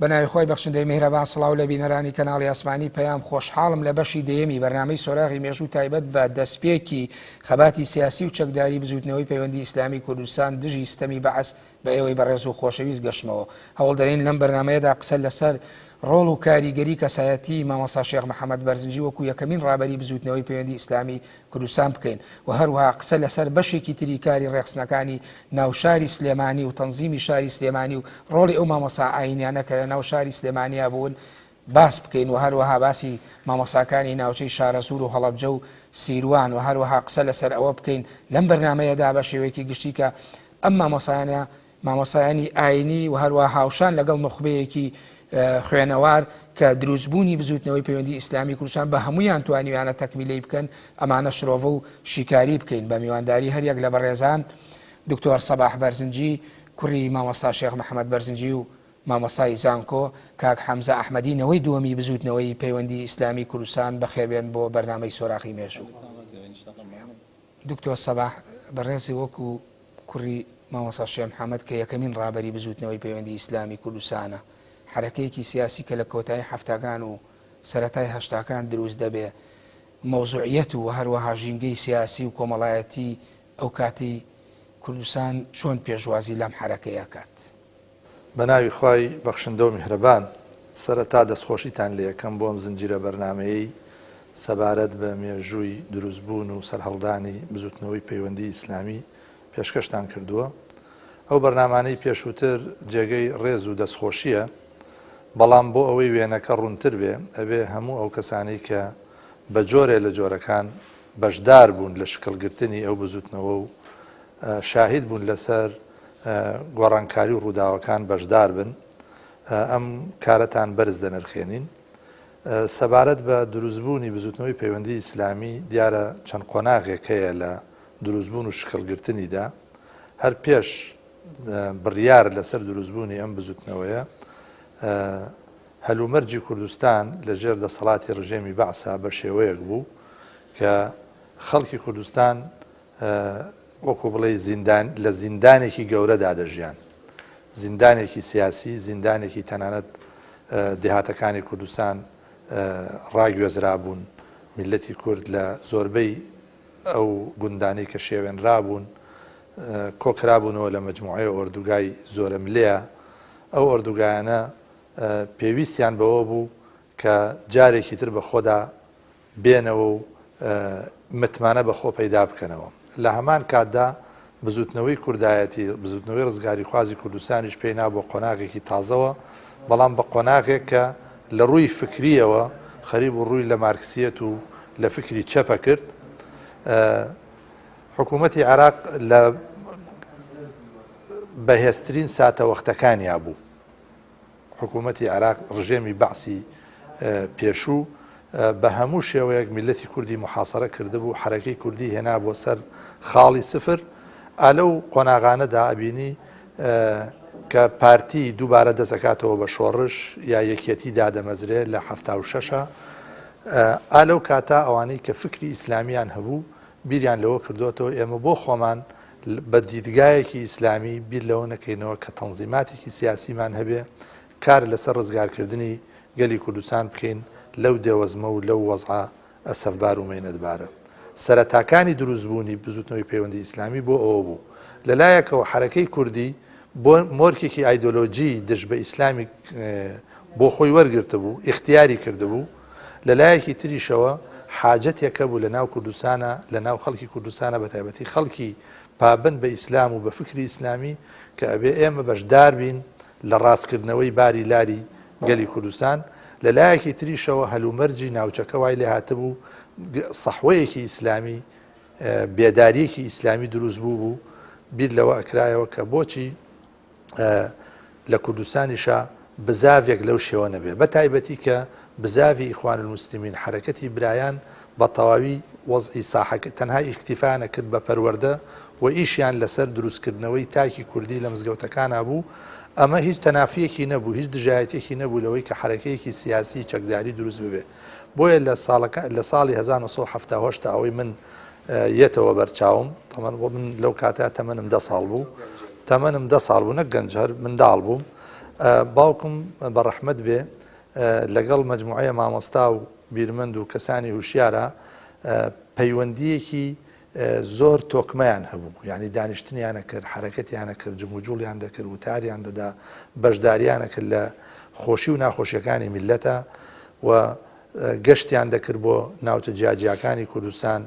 بەناوی خۆی بەخشندەی میهرەبان سڵاو لە بینەرانی کەناڵی ئاسمانی پەیام خۆشحاڵم لە بەشی دەیەمی بەرنامەی سۆراغی مێژوو تایبەت بە دەستپێکی خەباتی سیاسی و چەکداری بزوتنەوەی پەیوەندی ئیسلامی کوردستان دژی ستەمی بەعەس بە ئێوەی بەڕێز و خۆشەویست گەشتمەوە. هەوڵ دەدەین لەم بەرنامەیەدا قسە لەسەر ڕۆڵ و کاریگەری کەسایەتی مامۆستا شێخ محەممەد بەرزنجی وەکو یەکەمین ڕابەری بزوتنەوەی پەیوەندی ئیسلامی کوردستان بکەین و هەروەها قسە لەسەر بەشێکی تری کاری ڕێخستنەکانی ناوشاری سلێمانی و تەنزیمی شاری سلێمانی و ڕۆڵی ئەو مامۆستا ئاینیانە کە لە ناو شاری سلێمانیا بوون باس بکەین و هەروەها باسی مامۆستاکانی ناوچەی شارەسوور و هەڵەبجە و سیروان و هەروەها قسە لەسەر ئەوە بکەین لەم بەرنامەیەدا بە شێوەیەکی گشتی کە ئەم مامۆسایانی ئاینی و هەروەها هاوشان لەگەڵ نخبەیەکی خوێنەوار کە دروستبوونی بزوتنەوەی پەیوەندی ئیسلامی کوردستان بە هەمویان توانیویانە تەکمیلەی بکەن ئەمانە شرۆڤە و شیکاری بکەین بە میوانداری هەریەک لە بەڕێزان دکتۆر سەباح بەرزنجی کوڕی مامۆستا شێخ محەممەد بەرزنجی و مامۆستای زانکۆ کاک حەمزە ئەحمەدینەوەی دووەمی بزوتنەوەی پەیوەندی ئیسلامی کوردستان بەخێربێن بۆ بەرنامەی سۆراغی مێژوو. دکتۆر سەباح بەڕێزی وەکو کوڕی مامۆستا شێخ محەممەد کە یەکەمین ڕابەری بزوتنەوەی پەیوەندی ئیسلامی کوردستانە، حرەکەیەکی سیاسی کە لە کۆتایی هەفتاکان و سەرەتای هەشتاکان دروست دەبێ، مۆزوعیەت و هەروەها ژینگەی سیاسی و کۆمەڵایەتی ئەو کاتی کوردستان چۆن پێشوازی لەم حرەکەیە کات؟ بە ناوی خوای بەخشندە و میهرەبان، سەرەتا دەستخۆشیتان لێ یەکەم بۆم زنجیرە بەرنامەیەی سەبارەت بە مێژووی دروستبوون و سەرهەڵدانی بزوتنەوەی پەیوەندی ئیسلامی پێشکەشتان کردووە. ئەو بەرنامانەی پێشووتر جێگەی ڕێز و دەستخۆشیە، بەڵام بۆ ئەوەی وێنەکە ڕوونتر بێ ئەبێ هەموو ئەو کەسانی کە بە جۆرێ لە جۆرەکان بەشدار بوون لە شکلگرتنی ئەو بزوتنەوە و شاهید بوون لەسەر گۆڕانکاری و ڕووداوەکان بەشدار بن، ئەم کارەتان بەرز دەنرخێنین. سەبارەت بە دروستبوونی بزوتنەوەی پەیوەندی ئیسلامی دیارە چەند قۆناغێک هەیە لە دروستبوون و شکلگرتنیدا. هەر پێش بڕیار لەسەر دروستبوونی ئەم بزوتنەوەیە، هەلومەرجی کوردستان لەژێر دەسەڵاتی ڕژێمی بەعسا بە شێوەیەک بوو کە خەڵکی کوردستان وەکو بڵێ لە زیندانێکی گەورەدا دەژیان، زیندانێکی سیاسی، زیندانێکی تەنانەت دێهاتەکانی کوردستان ڕاگوێزرا بوون، میلەتی کورد لە زۆربەی ئەو گوندانەی کە شێوێنرابوون کۆکرابوونەوە لە مەجموعەیە ئۆردوگای زۆرە ملەیە. ئەو ئۆردوگایانە پێویستیان بەوە بوو کە جارێکی تر بە خۆدا بێنەوە و متمانە بە خۆ پەیدا بکەنەوە. لە هەمان کاتدا بزوتنەوەی کوردایەتی، بزوتنەوەی ڕزگاری خوازی کوردستانیش پێینا بۆ قۆناغێکی تازەوە، بەڵام بە قۆناغێک کە لە ڕووی فکریەوە خەریب و ڕووی لە مارکسیەت و لە فکری چەپە کرد. حکوومەتی عێراق لە بەهێزترین ساتە وەختەکانیا بوو. حکوومەتی عێراق ڕژێمی بەعسی پێشوو بە هەموو شێوەیەک میلەتی کوردی محاسەرە کردبوو، حرەکەی کوردی هێنا بۆ سەر خاڵی سفر. ئالەو قۆناغانەدا ئەبینی کە پارتی دووبارە دەسەکاتەوە بە شۆڕش یا یەکێتی دادەمەزرێ لە 76. ئالەو کاتا ئەوانەی کە فکری ئیسلامیان هەبوو بیریان لەوە کردوێتەوە ئێمە بۆ خۆمان بە دیدگایەکی ئیسلامی بیر لەوە نەکەینەوە کە تەنزیماتێکی سیاسیمان هەبێ، کار لەسەر ڕزگارکردنی گەلی کوردستان بکەین لەو دێوەزمە و لەو وەزعە ئەسەفبار و مێنەتبارە. سەرەتاکانی دروستبوونی بزوتنەوەی پەیوەندی ئیسلامی بۆ ئەوە بوو. لەلایەکەوە حرەکەی کوردی بۆ مۆرکێکی ئایدۆلۆجی دژ بە ئیسلامی بۆ خۆی وەرگرتە بوو، ئیختیاری کردبوو. لەلایەکی تریشەوە حاجەتێکە بوو لە ناو کوردستانە، لە ناو خەڵکی کوردستانە بە تایبەتی خەڵکی پابند بە ئیسلام و بە فکری ئیسلامی کە ئەبێ ئێمە بەشدار بین لە ڕاستکردنەوەی باری لاری گەلی کوردستان. لەلایەکی تریشەوە هەلومەرجی ناوچەکە وای لێ هاتبوو سەحوەیەکی ئیسلامی، بێداریەکی ئیسلامی دروست بوو. بیر لەوە ئەکرایەوە کە بۆچی لە کوردستانیشە بزاوێک لەو شێوە نەبێ، بە تایبەتی کە بزاوی ئیخوان المسلمین حرەکەتی برایان بە تەواوی وەزعی ساحەکە تەنها ئیکتیفانە کرد بە پەروەردە و ئیشیان لەسەر دروستکردنەوەی تاکی کوردی لە مزگەوتەکانە بوو. ئەمە هیچ تەنافیەکی نەبوو، هیچ دژایەتێکی نەبوو لەوەی کە حرەکەیەکی سیاسی چەکداری دروست ببێ. بۆیە لە ساڵی 1970 ئەوەی من یەتەوە بەرچاوم، من لەو کاتە تەمەنم 10 ساڵ بوو، تەمەنم 10 ساڵ بوو، نەک گەنج هەر منداڵ بووم. باوکم بەڕەحمەت بێ لەگەڵ مەجموعەیە مامۆستا و بیرمەند و کەسانی هوشیارە پەیوەندیەکی زۆر تۆکمەیان هەبوو، یعنی دانیشتنیانە کرد، حرەکەتیانە کرد، جموجوڵیان دەکرد، وتاریان دەدا، بەشداریانە کرد لە خۆشی و ناخۆشیەکانی میلەتە و گەشتیان دەکرد بۆ ناوچە جیاجیاکانی کوردستان،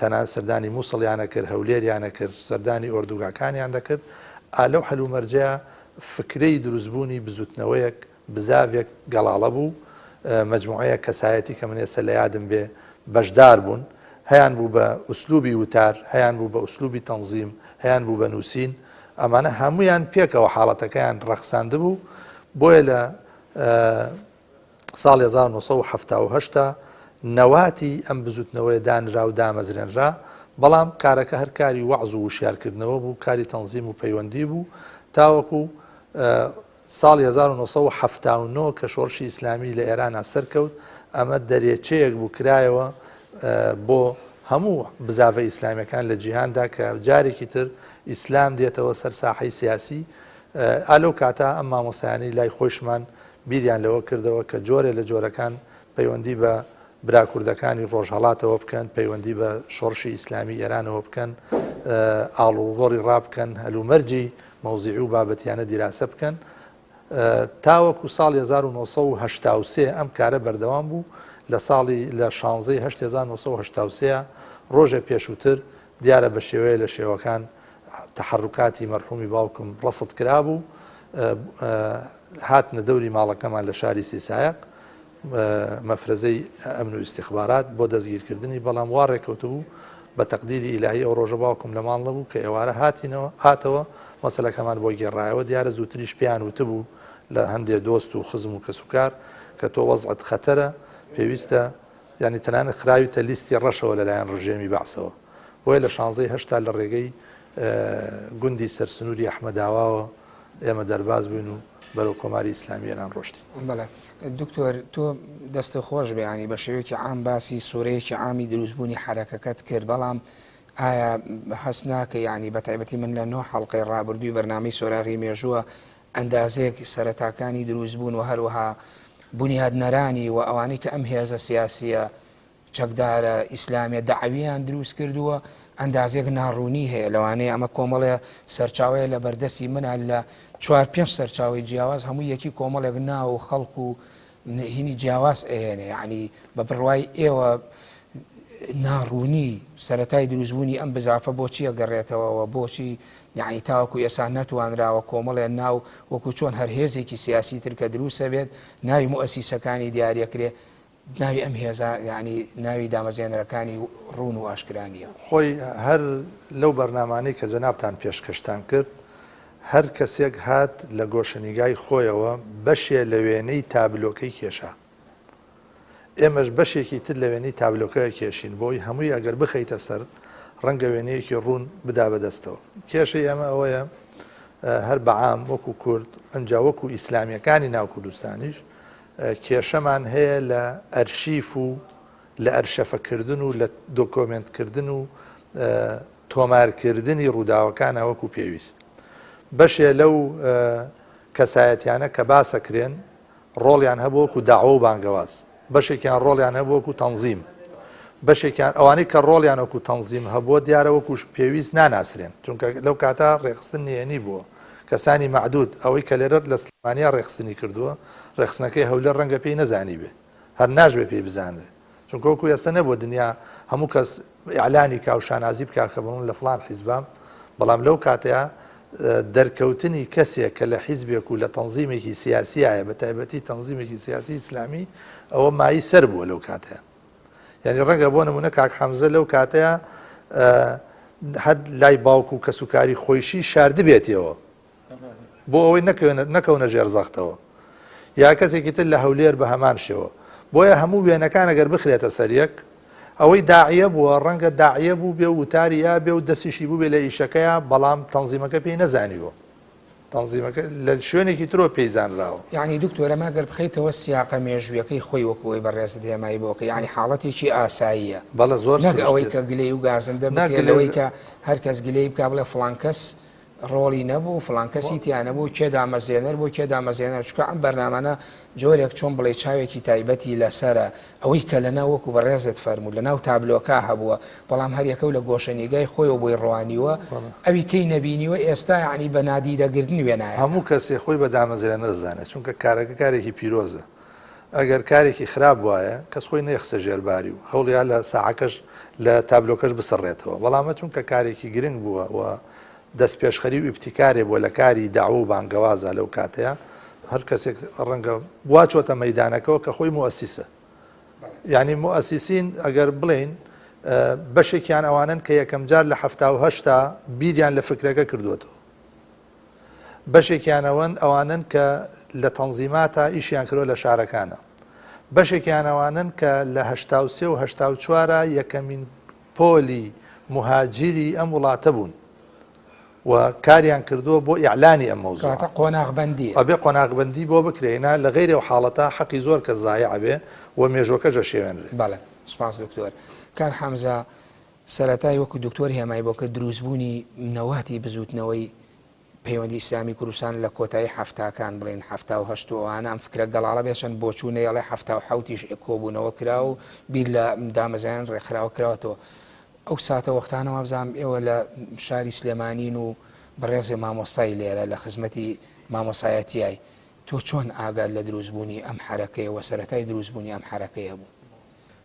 تەنان سەردانی مووسڵیانە کرد، هەولێریانە کرد، سەردانی ئۆردوگاکانیان دەکرد. لەو هەلومەرجەیە فکرەی دروستبوونی بزوتنەوەیەک بزاوێک گەڵاڵە بوو. مەجموعەیە کەسایەتی کە من ئێستا لە یادم بێ بەشدار بوون، هەیان بوو بە ئوسلوبی وتار، هەیان بوو بە ئوسلوبی تەنزیم، هەیان بوو بە نووسین، ئەمانە هەمویان پێکەوە حاڵەتەکەیان ڕەخساندە بوو. بۆیە لە ساڵی 1970 نەواتی ئەم بزوتنەوەی دانرا و دامەزرێنرا، بەڵام کارەکە هەر کاری وەعز و وشیارکردنەوە بوو، کاری تەنزیم و پەیوەندی بوو، تاوەکو ساڵی 1970 کە شۆڕشی ئیسلامی لە ئێرانە سەرکەوت. ئەمە دەرێچەیەک بوو کرایەوە بۆ هەموو بزاڤە ئیسلامیەکان لە جیهاندا کە جارێکی تر ئیسلام دێتەوە سەر ساحەی سیاسی. ئالەو کاتا ئەم مامۆسایانی لای خۆشمان بیریان لەوە کردەوە کە جۆرێ لە جۆرەکان پەیوەندی بە براکوردەکانی ڕۆژهەڵاتەوە بکەن، پەیوەندی بە شۆڕشی ئیسلامی ئێرانەوە بکەن، ئاڵوگۆڕی ڕابکەن، هەلومەرجی مەوزیعی و بابەتیانە دیراسە بکەن. تاوەکو ساڵی 1970 ئەم کارە بەردەوام بوو. لە ساڵی لە 16 ڕۆژە پێشووتر دیارە بە شێوەیە لە شێوەکان تەحڕکاتی مەرحومی باوکم ڕەسڵ کرابوو، هاتنە دەوری ماڵەکەمان لە شاری سیسایق، مەفرەزەی ئەمن و ئیستیخبارات بۆ دەستگیرکردنی، بەڵام وا ڕێکەوتبوو بە تەقدیری ئیلاهی ئەو ڕۆژە باوکم لە ماڵ نەبوو کە ئێوارە هاتەوە مەسەلەکەمان بۆ گێڕایەوە. دیارە زووتریش پێیان وتبوو لە هەندێک دۆست و خزم و کەسوکار کە تۆ وەزعت خەتەرە، پێویستە ینی تەنانەت خراویتە لیستی ڕەشەوە لەلایەن ڕژێمی بەعسەوە. بۆیە لە 16 لە ڕێگەی گوندی سەرسنووری ئەحمەداواوە ئێمە دەرباز بووین و بەرەو کۆماری ئیسلامی ئێران ڕۆشتین. بەڵێ دکتۆر، تۆ دەستە خۆش بێانی بە شێوەیەکی عام باسی سوورەیەکی عامی دروستبوونی حرەکەکەت کرد، بەڵام ئایا هەست ناکە یعنی بە تایبەتی من لە 9 حەڵقەی ڕابردووی بەرنامەی سۆراغی مێژووە ئەندازەیەک سەرەتاکانی دروستبوون و هەروەها بنیادنەرانی و ئەوانەی کە ئەم هێزە سیاسیە چەکدارە ئیسلامیە دەعویان دروست کردووە، ئەندازێک ناڕوونی هەیە لەوانەیە ئەمە کۆمەڵێ سەرچاوەیە لە بەردەستی منە لە 4-5 سەرچاوی جیاواز هەموو یەکی کۆمەڵێک ناو و خەڵک و هینی جیاواز ئەێنێ، یعنی بە بڕوای ئێوە ناڕوونی سەرەتای دروستبوونی ئەم بزافە بۆچی ئەگەڕێتەوە، بۆچی یعنی تاوەکو ئێستا نەتوانراوە کۆمەڵێن ناو وەکو چۆن هەر هێزێکی سیاسی تر کە دروستە بێت ناوی موەسیسەکانی دیارەکرێ، ناوی ئەم هێزە یعنی ناوی دامەزێنەرەکانی ڕوون و ئاشکرانیە. خۆی هەر لەو بەرنامانەی کە جەنابتان پێشکەشتان کرد، هەر کەسێک هات لە گۆشەنیگای خۆیەوە بەشێ لە وێنەی تابلۆکەی کێشا، ئێمەش بەشێکی تر لە وێنەی تابلۆکەیە کێشین، بۆی هەمووی ئەگەر بخەیتە سەر ڕەنگە وێنەیەکی ڕوون بدا بەدەستەوە. کێشەی ئەمە ئەوەیە هەر بەعام وەکو کورد ئەنجا وەکو ئیسلامیەکانی ناو کوردستانیش کێشەمان هەیە لە ئەرشیف و لە ئەرشەفەکردن و لە دۆکۆمنتکردن و تۆمارکردنی ڕووداوەکانە وەکو پێویست. بەشێ لەو کەسایەتیانە کە باسەکرێن ڕۆڵیان هەبوو وەکو داعوە و بانگەواز، بەشێکیان ڕۆڵیان هەبوو وەکو تەنزیم، بەشێکیان ئەوانەی کە ڕۆڵیان وەکو تەنزیم هەبووە دیارە وەکوش پێویست ناناسرێن، چونکە لەو کاتا ڕێخستن نێنی بووە. کەسانی معدود ئەوەی کە لێرەت لە سلمانیا ڕێخستنی کردووە، ڕێخستنەکەی هەولێر ڕەنگە پێی نەزانی بێ، هەر ناژبێ پێی بزانێ، چونکە وەکو ئێستا نەبووە دنیا هەموو کەس ئیعلانی کا و شانازی بکا کە بڵن لە فڵان حیزبام، بەڵام لەو کاتەیە دەرکەوتنی کەسێک کە لە حیزبێک و لە تەنزیمێکی سیاسیایە، بە تایبەتی تەنزیمێکی سیاسی ئیسلامی، ئەوە مایی سەر بووە لەو کاتەیە. یعنی ڕەنگە بۆ نمونە کاک حەمزە لەو کاتەیە هەد لای باوکو و کەسوکاری خۆیشی شاردە بێتەوە بۆ ئەوەی نەکەونە ژێرزەختەوە، یا کەسێکی تر لە هەولێر بە هەمان شێوە. بۆیە هەموو وێنەکان ئەگەر بخرێتە سەریەک، ئەوەی داعیە بووە ڕەنگە داعیە بوو بێ و وتاری یا بێ و دەستیشی بوو بێ لە ئیشەکەیە، بەڵام تەنزیمەکە پێی نەزانیوە، تەنزیمەکە لە شوێنێکی ترۆ پێیزانراوە. یعنی دوکتۆرە ماگەر بخەیتەوە سیاقە مێژوویەکەی خۆی وەکوی بەڕێز دێمایی بۆکە، یعنی حاڵەتێکی ئاساییە، بەڵە زۆر نەک ئەوەی کە گلەی و گازندە بکرێت لەوەی کە هەر کەس گلەی بکا بڵێ فڵان کەس ڕۆڵی نەبوو فڵان کەسی تیان نەبوو کێ دامەزێنەر بۆ کێ دامەزێنەر چکە ئەم بەرنامانە جۆرێک چۆن بڵێ چاوێکی تایبەتی لەسرە ئەوەی کە لەنا وەکو بەڕێزت فەرموو لەناو تابلۆکە هەبووە بەڵام هەریەکە لە گۆشەنیگای خۆی بۆی ڕوانیوە ئەوی کەی نەبینیوە ئێستا یعنی بە نادیدەگرتن وێنایە هەموو کەسێ خۆی بە دامەزرێنەر زانێت چونکە کارەکە کارێکی پیرۆزە ئەگەر کارێکی خراپ وایە کەس خۆی نەیخسە ژێرباری و هەوڵیا لە ساعەکەش لە تابلۆکەش بسڕێتەوە بەڵامە چونکە کارێکی گرنگ بووە و دەست پێشخەری و ئیبتیکارێ بۆ لە کاری داوە و بانگەوازە لەو کاتەیە هەر کەسێک ڕەنگە واچۆتە مەیدانەکەەوە کە خۆی موەسیسە یعنی موەسیسین ئەگەر بڵین بەشێکیان ئەوانن کە یەکەم جار لە 1970 بیریان لە فکرەکە کردوێتەوە بەشێکیانەوەن ئەوانن کە لە تەنزیماتە ئیشیان کردۆ لە شارەکانە بەشێکیان ئەوانن کە لە 1970 و 1970 یەکەمین پۆلی مهاجری ئەم وڵاتە بوون و کاریان کردووە بۆ ئیعلانی ئەم مەوزوع قۆناغبەندی ئەبێ قۆناغبەندی بۆ بکرێنە لە غەیرێ و حاڵەتە حەقی زۆر کە زایع بێ و مێژوەکەشە شێوێنرێت. بەڵێ سپاس دکتۆر کار حەمزە سەرەتای وەکو دکتۆر هێمای بۆ کە دروستبوونی نەواتی بزوتنەوەی پەیوەندی ئیسلامی کوردستان لە کۆتایی هەفتاکان بڵێن 1970 ئەوانە ئەم فکرە گەڵاڵە بێشن بۆ چوونەیەڵێ 1970 کۆبوونەوە کرا و بیر لە دامەزیان ڕێکخراوە کراوەتەوە ئەو ساتە وەختانەوە بزانام ئێوە لە شاری سلێمانین و بەڕێزی مامۆستای لێرە لە خزمەتی مامۆسایەتیای تۆ چۆن ئاگاد لە دروستبوونی ئەم حرەکەی و سەرەتای دروستبوونی ئەم حرەکەیە بوو؟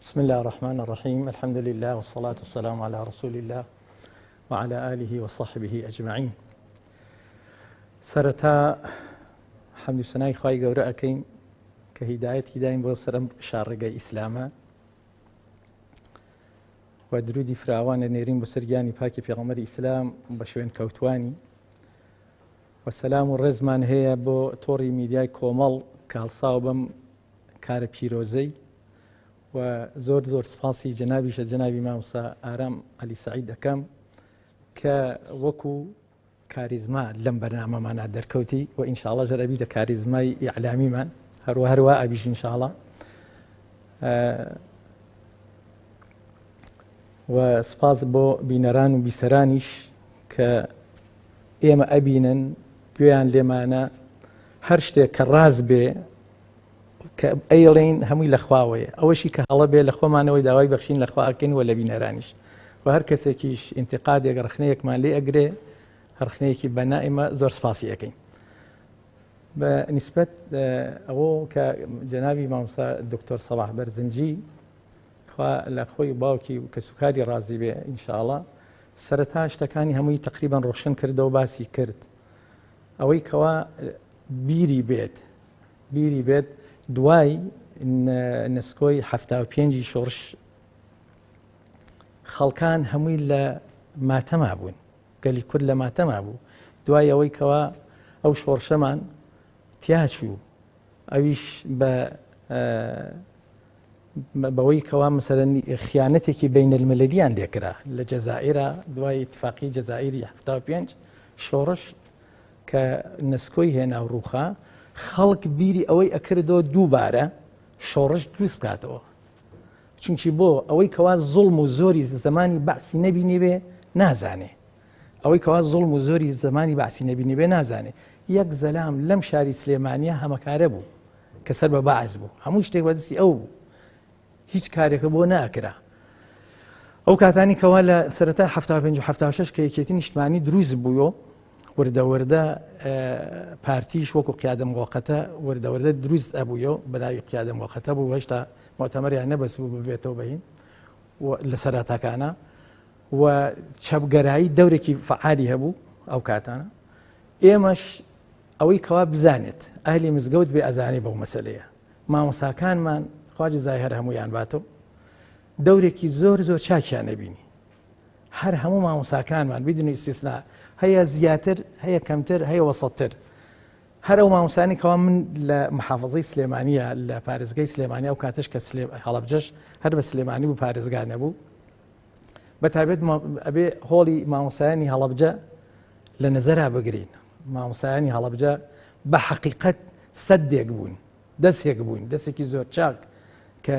بسم الله الرحمن الرحيم الحمد لله والصلاة والسلام على رسول الله وعلى آله وصحبه أجمعين سرتا حمد سناي خواهي قورا أكين كهداية هداية بوصرم شارقة إسلاما ودرودي فراوان نيرين بسرجاني باكي في غمر إسلام بشوين كوتواني والسلام الرزمان هي بو توري ميدياي كومل كالصاوبم كار بيروزي وزور زور سپاسی جنابیش جنابی مامۆستا ئارام علی سعید دەکەم کە وەکو کاریزما لەم بەرنامەمانە دەرکەوتی و ئینشاءڵڵا ژەرەبیتە کاریزمای ئیعلامیمان هەروە ئەبیش ئینشاءڵڵا و سپاس بۆ بینەران و بیسەرانیش کە ئێمە ئەبینن گوێیان لێمانە هەر شتێک کە ڕاز بێ کە ئەیڵین هەمووی لەخواوەیە ئەوەشی کە هەڵە بێ لە خۆمانەوەی داوای بەخشین لەخواکەین و لە بینەرانیش و هەر کەسێکیش ئینتقادێک ڕخنەیەکمان لێ ئەگرێ هەرخنەیەکی بەنائیمە زۆر سپاسی ئەەکەین بە نیسبەت ئەوە کە جەنابی مامۆستا دکتۆر سەباح بەرزنجی خوا لە خۆی باوکی و کە سوکاری ڕازی بێ ئینشاءڵڵا سەرەتا شتەکانی هەمووی تقریبان ڕۆشن کردەوە باسی کرد ئەوەی کەوا بیری بێت دوای نسکۆی 75 شۆڕش خەڵکان هەمووی لە ماتەما بوون گەلی کورد لە ماتەما بوو دوای ئەوەی کەوا ئەو شۆڕشەمان تیاچوو ئەویش بەوەی کەوا مەسەرەن خیانەتێکی بین المللیان لێکرا لە جەزائیرە دوای اتفاقی جەزائیری 75 شۆڕش کە نسکۆی هێنا و ڕووخا خەڵک بیری ئەوەی ئەکردەوە دووبارە شۆڕش دروست بکاتەوە چونکی بۆ ئەوەی کەوا زوڵم و زۆری زمانی بەعسی نەبینێ بێ نازانێ ئەوەی کەوا زوڵم و زۆری زمانی بەعسی نەبینێ بێ نازانێ یەک زەلام لەم شاری سلێمانیە هەمەکارە بوو کە سەر بە بەعز بوو هەموو شتێک بەدەستی ئەو بوو هیچ کارێکە بۆ ناکرا ئەو کاتانی کەوا لە سەرەتا 75 و 76 کە یەکێتی نیشتمانی دروست بوویەوە وردەوردە پارتیش وەکو قیادە موقەتە وردەوردە دروست ئەبوویەوە بەلاوی قیادە موقەتە بوو هێشتا مۆتەمەریان نەبەست بوو ببێتەوە بەهین لە سەراتاکانە و چەپگەرایی دەورێکی فعالی هەبوو ئەو کاتانە ئێمەش ئەوەی کەوا بزانێت ئەهلی مزگەوت بێ ئەزانی بەو مەسەلەیە مامۆساکانمان خوا جەزای هەر هەموویان باتەوە دەورێکی زۆر چاکیان نەبینی هەر هەموو مامۆساکانمان بدون ئیستیسنا هەیە زیاتر هەیە کەمتر هەیە وەسەطتر هەر ئەو مامۆسانی کەوا من لە محافەزەی سلێمانیە لە پارێزگای سلێمانی ئەو کاتەش کە هەڵەبجەش هەر بە سلێمانی بوو پارێزگا نەبوو بەتایبەت ئەبێ هۆڵی مامۆسایانی هەڵەبجە لە نەزەرا بگرین مامۆسایانی هەڵەبجە بە حەقیقەت سەدێک بوون دەستێک بوون دەستێکی زۆر چاک کە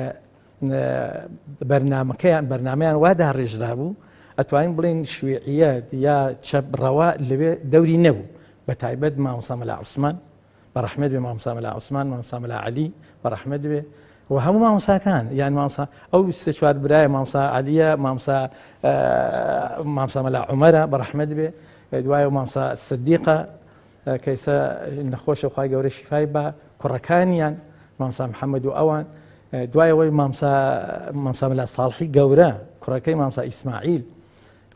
بەرنامەیان وا داڕێژرا بوو ئەتوانین بڵێن شوێعیەت یا چەبڕەوە لەوێ دەوری نەبوو بە تایبەت مامۆستا مەلا عوسمان بەڕەحمەت بێ مامۆستا مەلا عوسمان مامۆستا مەلا عەلی بەڕەحمەت بێ و هەموو مامۆستاکان یان مامۆستا ئەو سێ چوار برایە مامۆستا عەلیە مامۆستا مەلا عومەرە بەڕەحمەت بێ دوایە مامۆستا سدیقە کە ئێستا نەخۆشە خوای گەورە شیفای بە کوڕەکانیان مامۆستا محەممەد و ئەوان دوایەوەی مامۆستا مەلا ساڵحی گەورە کوڕەکەی مامۆستا ئیسماعیل